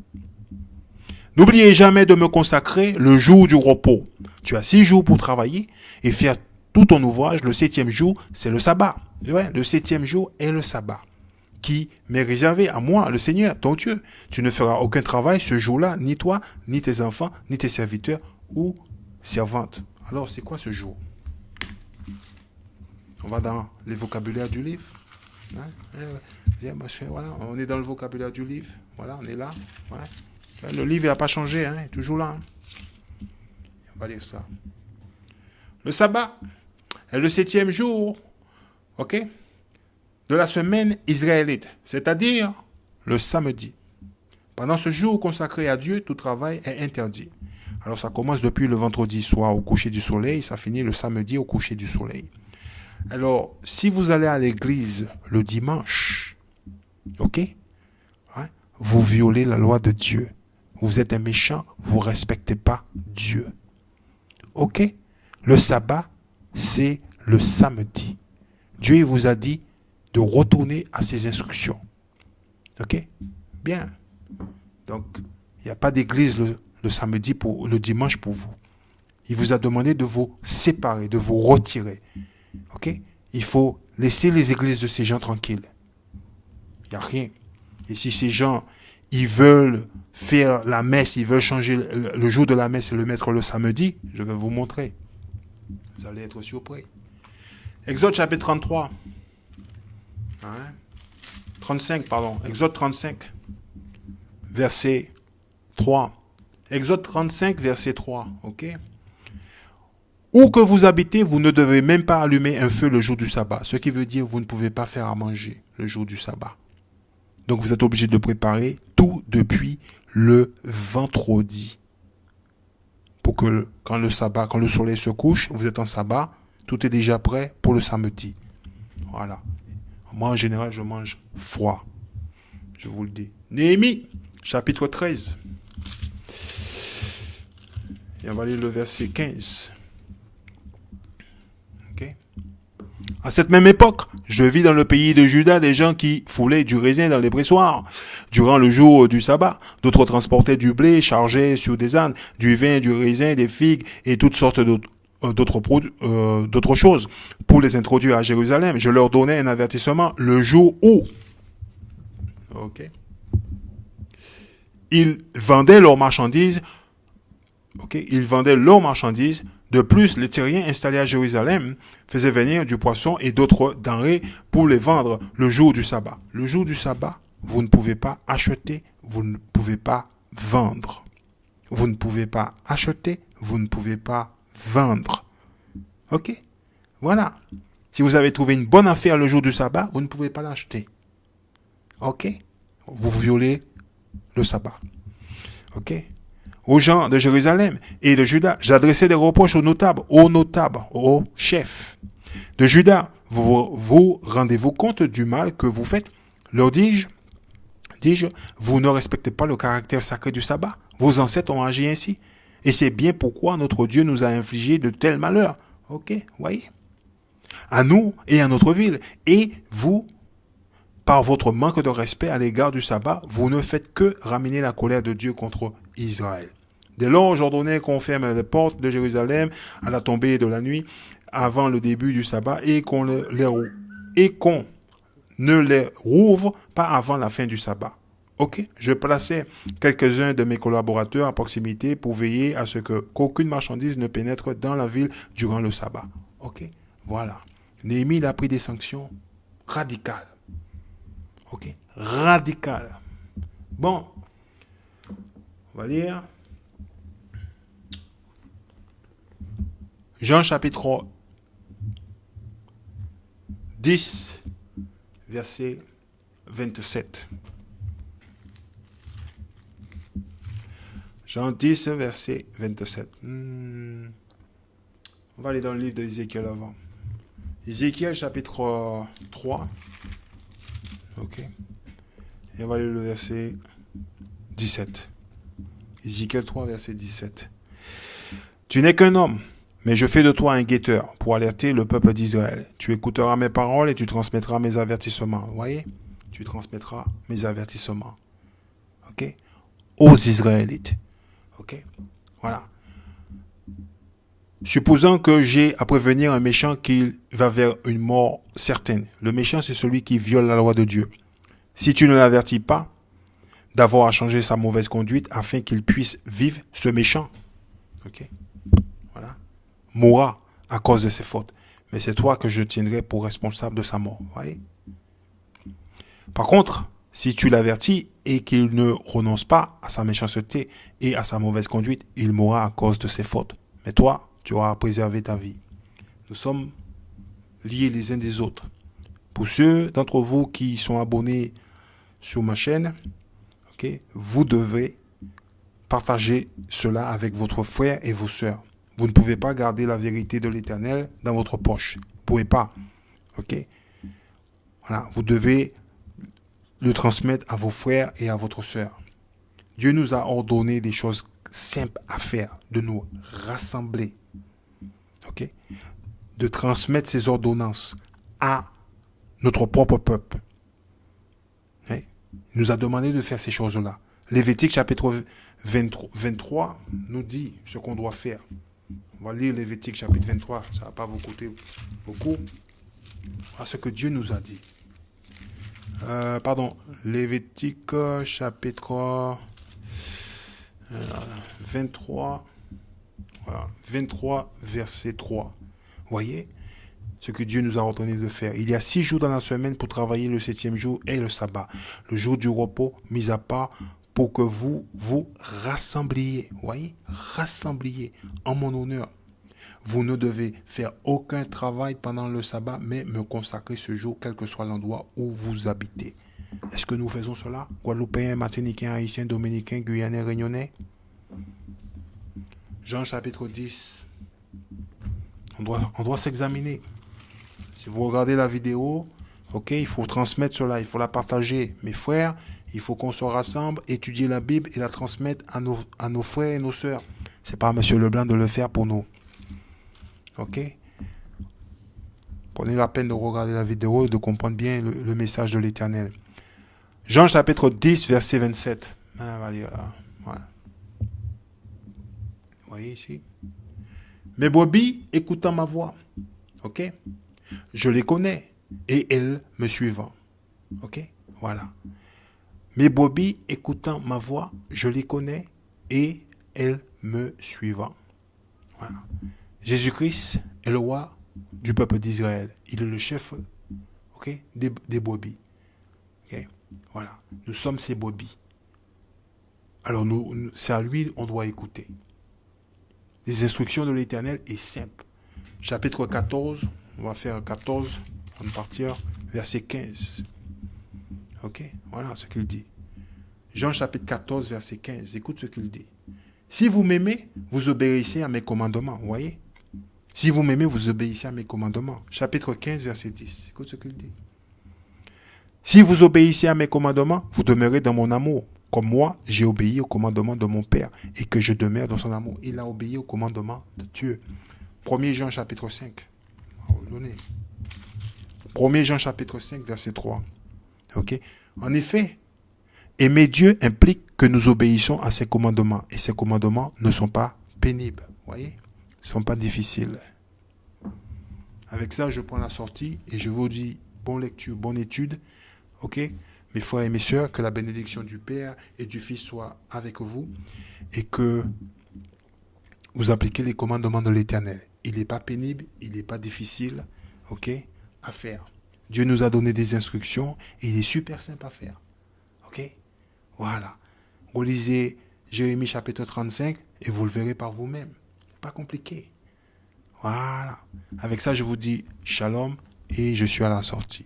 N'oubliez jamais de me consacrer le jour du repos. Tu as 6 jours pour travailler et faire tout ton ouvrage. Le 7e jour, c'est le sabbat. Ouais, le 7e jour est le sabbat, qui m'est réservé à moi, le Seigneur, ton Dieu. Tu ne feras aucun travail ce jour-là, ni toi, ni tes enfants, ni tes serviteurs ou servantes. Alors, c'est quoi ce jour? On va dans les vocabulaires du livre. Hein? Voilà, on est dans le vocabulaire du livre. Voilà, on est là. Ouais. Le livre n'a pas changé, hein, il est toujours là. On va lire ça. Le sabbat est le 7e jour, ok, de la semaine israélite, c'est-à-dire le samedi. Pendant ce jour consacré à Dieu, tout travail est interdit. Alors ça commence depuis le vendredi soir au coucher du soleil, ça finit le samedi au coucher du soleil. Alors, si vous allez à l'église le dimanche, ok, hein, vous violez la loi de Dieu. Vous êtes un méchant, vous ne respectez pas Dieu. Ok, le sabbat, c'est le samedi. Dieu vous a dit de retourner à ses instructions. Ok? Bien. Donc, il n'y a pas d'église le samedi, le dimanche pour vous. Il vous a demandé de vous séparer, de vous retirer. Ok? Il faut laisser les églises de ces gens tranquilles. Il n'y a rien. Et si ces gens, ils veulent faire la messe, ils veulent changer le jour de la messe et le mettre le samedi, je vais vous montrer. Vous allez être surpris. Exode chapitre 33. 35, pardon. Exode 35, verset 3. Exode 35, verset 3. Ok? Où que vous habitez, vous ne devez même pas allumer un feu le jour du sabbat. Ce qui veut dire que vous ne pouvez pas faire à manger le jour du sabbat. Donc vous êtes obligé de préparer tout depuis le vendredi. Pour que quand le soleil se couche, vous êtes en sabbat, tout est déjà prêt pour le samedi. Voilà. Moi, en général, je mange froid. Je vous le dis. Néhémie, chapitre 13. Et on va lire le verset 15. Ok. À cette même époque, je vis dans le pays de Juda des gens qui foulaient du raisin dans les pressoirs durant le jour du sabbat. D'autres transportaient du blé chargé sur des ânes, du vin, du raisin, des figues et toutes sortes d'autres choses pour les introduire à Jérusalem. Je leur donnais un avertissement le jour où ils vendaient leurs marchandises. Ils vendaient leurs marchandises. De plus, les Tyriens installés à Jérusalem faisaient venir du poisson et d'autres denrées pour les vendre le jour du sabbat. Le jour du sabbat, vous ne pouvez pas acheter, vous ne pouvez pas vendre. Vous ne pouvez pas acheter, vous ne pouvez pas vendre. Ok? Voilà. Si vous avez trouvé une bonne affaire le jour du sabbat, vous ne pouvez pas l'acheter. Ok? Vous violez le sabbat. Ok? Aux gens de Jérusalem et de Juda, j'adressais des reproches aux notables, aux chefs de Juda. Vous rendez-vous compte du mal que vous faites? Leur dis-je, vous ne respectez pas le caractère sacré du sabbat. Vos ancêtres ont agi ainsi. Et c'est bien pourquoi notre Dieu nous a infligé de tels malheurs. Ok, voyez? À nous et à notre ville. Et vous, par votre manque de respect à l'égard du sabbat, vous ne faites que ramener la colère de Dieu contre Israël. Dès lors, j'ordonnais qu'on ferme les portes de Jérusalem à la tombée de la nuit, avant le début du sabbat, et qu'on ne les rouvre pas avant la fin du sabbat. Ok, je plaçais quelques-uns de mes collaborateurs à proximité pour veiller à ce qu'aucune marchandise ne pénètre dans la ville durant le sabbat. Ok, voilà. Néhémie a pris des sanctions radicales. Ok, radicales. Bon, on va lire. Jean chapitre 10, verset 27. Jean 10, verset 27. On va aller dans le livre d'Ézéchiel avant. Ézéchiel, chapitre 3. Ok. Et on va aller le verset 17. Ézéchiel 3, verset 17. Tu n'es qu'un homme, mais je fais de toi un guetteur pour alerter le peuple d'Israël. Tu écouteras mes paroles et tu transmettras mes avertissements. Vous voyez? Tu transmettras mes avertissements. Ok? Aux Israélites. Ok? Voilà. Supposons que j'ai à prévenir un méchant qui va vers une mort certaine. Le méchant, c'est celui qui viole la loi de Dieu. Si tu ne l'avertis pas d'avoir à changer sa mauvaise conduite afin qu'il puisse vivre, ce méchant, ok, voilà, mourra à cause de ses fautes. Mais c'est toi que je tiendrai pour responsable de sa mort. Voyez? Par contre, si tu l'avertis et qu'il ne renonce pas à sa méchanceté et à sa mauvaise conduite, il mourra à cause de ses fautes. Mais toi, tu auras préservé ta vie. Nous sommes liés les uns des autres. Pour ceux d'entre vous qui sont abonnés sur ma chaîne, okay, vous devez partager cela avec votre frère et vos sœurs. Vous ne pouvez pas garder la vérité de l'Éternel dans votre poche. Vous ne pouvez pas. Okay? Voilà. Vous devez le transmettre à vos frères et à votre sœur. Dieu nous a ordonné des choses simples à faire, de nous rassembler, okay? De transmettre ces ordonnances à notre propre peuple. Hein? Il nous a demandé de faire ces choses-là. Lévitique chapitre 23 nous dit ce qu'on doit faire. On va lire Lévitique chapitre 23, ça ne va pas vous coûter beaucoup. Voilà ce que Dieu nous a dit. Lévitique chapitre 23, voilà, 23 verset 3. Voyez ce que Dieu nous a ordonné de faire. Il y a 6 jours dans la semaine pour travailler, le 7e jour et le sabbat. Le jour du repos mis à part pour que vous vous rassembliez. Voyez, rassembliez en mon honneur. Vous ne devez faire aucun travail pendant le sabbat, mais me consacrer ce jour, quel que soit l'endroit où vous habitez. Est-ce que nous faisons cela? Guadeloupéens, Martiniquais, Haïtiens, Dominicains, Guyanais, Réunionnais? Jean chapitre 10. On doit s'examiner. Si vous regardez la vidéo, ok, il faut transmettre cela, il faut la partager. Mes frères, il faut qu'on se rassemble, étudier la Bible et la transmettre à nos frères et nos sœurs. Ce n'est pas à M. Leblanc de le faire pour nous. Ok? Prenez la peine de regarder la vidéo et de comprendre bien le message de l'Éternel. Jean chapitre 10, verset 27. Ah, on va lire là. Voilà. Vous voyez ici? Mes brebis écoutant ma voix. Ok? Je les connais et elles me suivent. Ok? Voilà. Mes brebis écoutant ma voix, je les connais et elles me suivent. Voilà. Jésus-Christ est le roi du peuple d'Israël. Il est le chef, okay, des brebis. Okay. Voilà. Nous sommes ses brebis. Alors, c'est à lui on doit écouter. Les instructions de l'Éternel est simple. Chapitre 14, on va faire 14, on va partir, verset 15. Ok, voilà ce qu'il dit. Jean chapitre 14, verset 15, écoute ce qu'il dit. Si vous m'aimez, vous obéissez à mes commandements, vous voyez? Si vous m'aimez, vous obéissez à mes commandements. Chapitre 15, verset 10, écoute ce qu'il dit. Si vous obéissez à mes commandements, vous demeurez dans mon amour. Comme moi, j'ai obéi au commandement de mon Père et que je demeure dans son amour. Il a obéi au commandement de Dieu. 1 Jean chapitre 5. 1 Jean chapitre 5, verset 3. Okay? En effet, aimer Dieu implique que nous obéissons à ses commandements. Et ses commandements ne sont pas pénibles. Vous voyez? Ils ne sont pas difficiles. Avec ça, je prends la sortie et je vous dis bonne lecture, bonne étude. Ok? Mes frères et mes sœurs, que la bénédiction du Père et du Fils soit avec vous et que vous appliquez les commandements de l'Éternel. Il n'est pas pénible, il n'est pas difficile, ok, à faire. Dieu nous a donné des instructions et il est super simple à faire. Ok? Voilà. Relisez Jérémie chapitre 35 et vous le verrez par vous-même. Pas compliqué. Voilà. Avec ça, je vous dis shalom, et je suis à la sortie.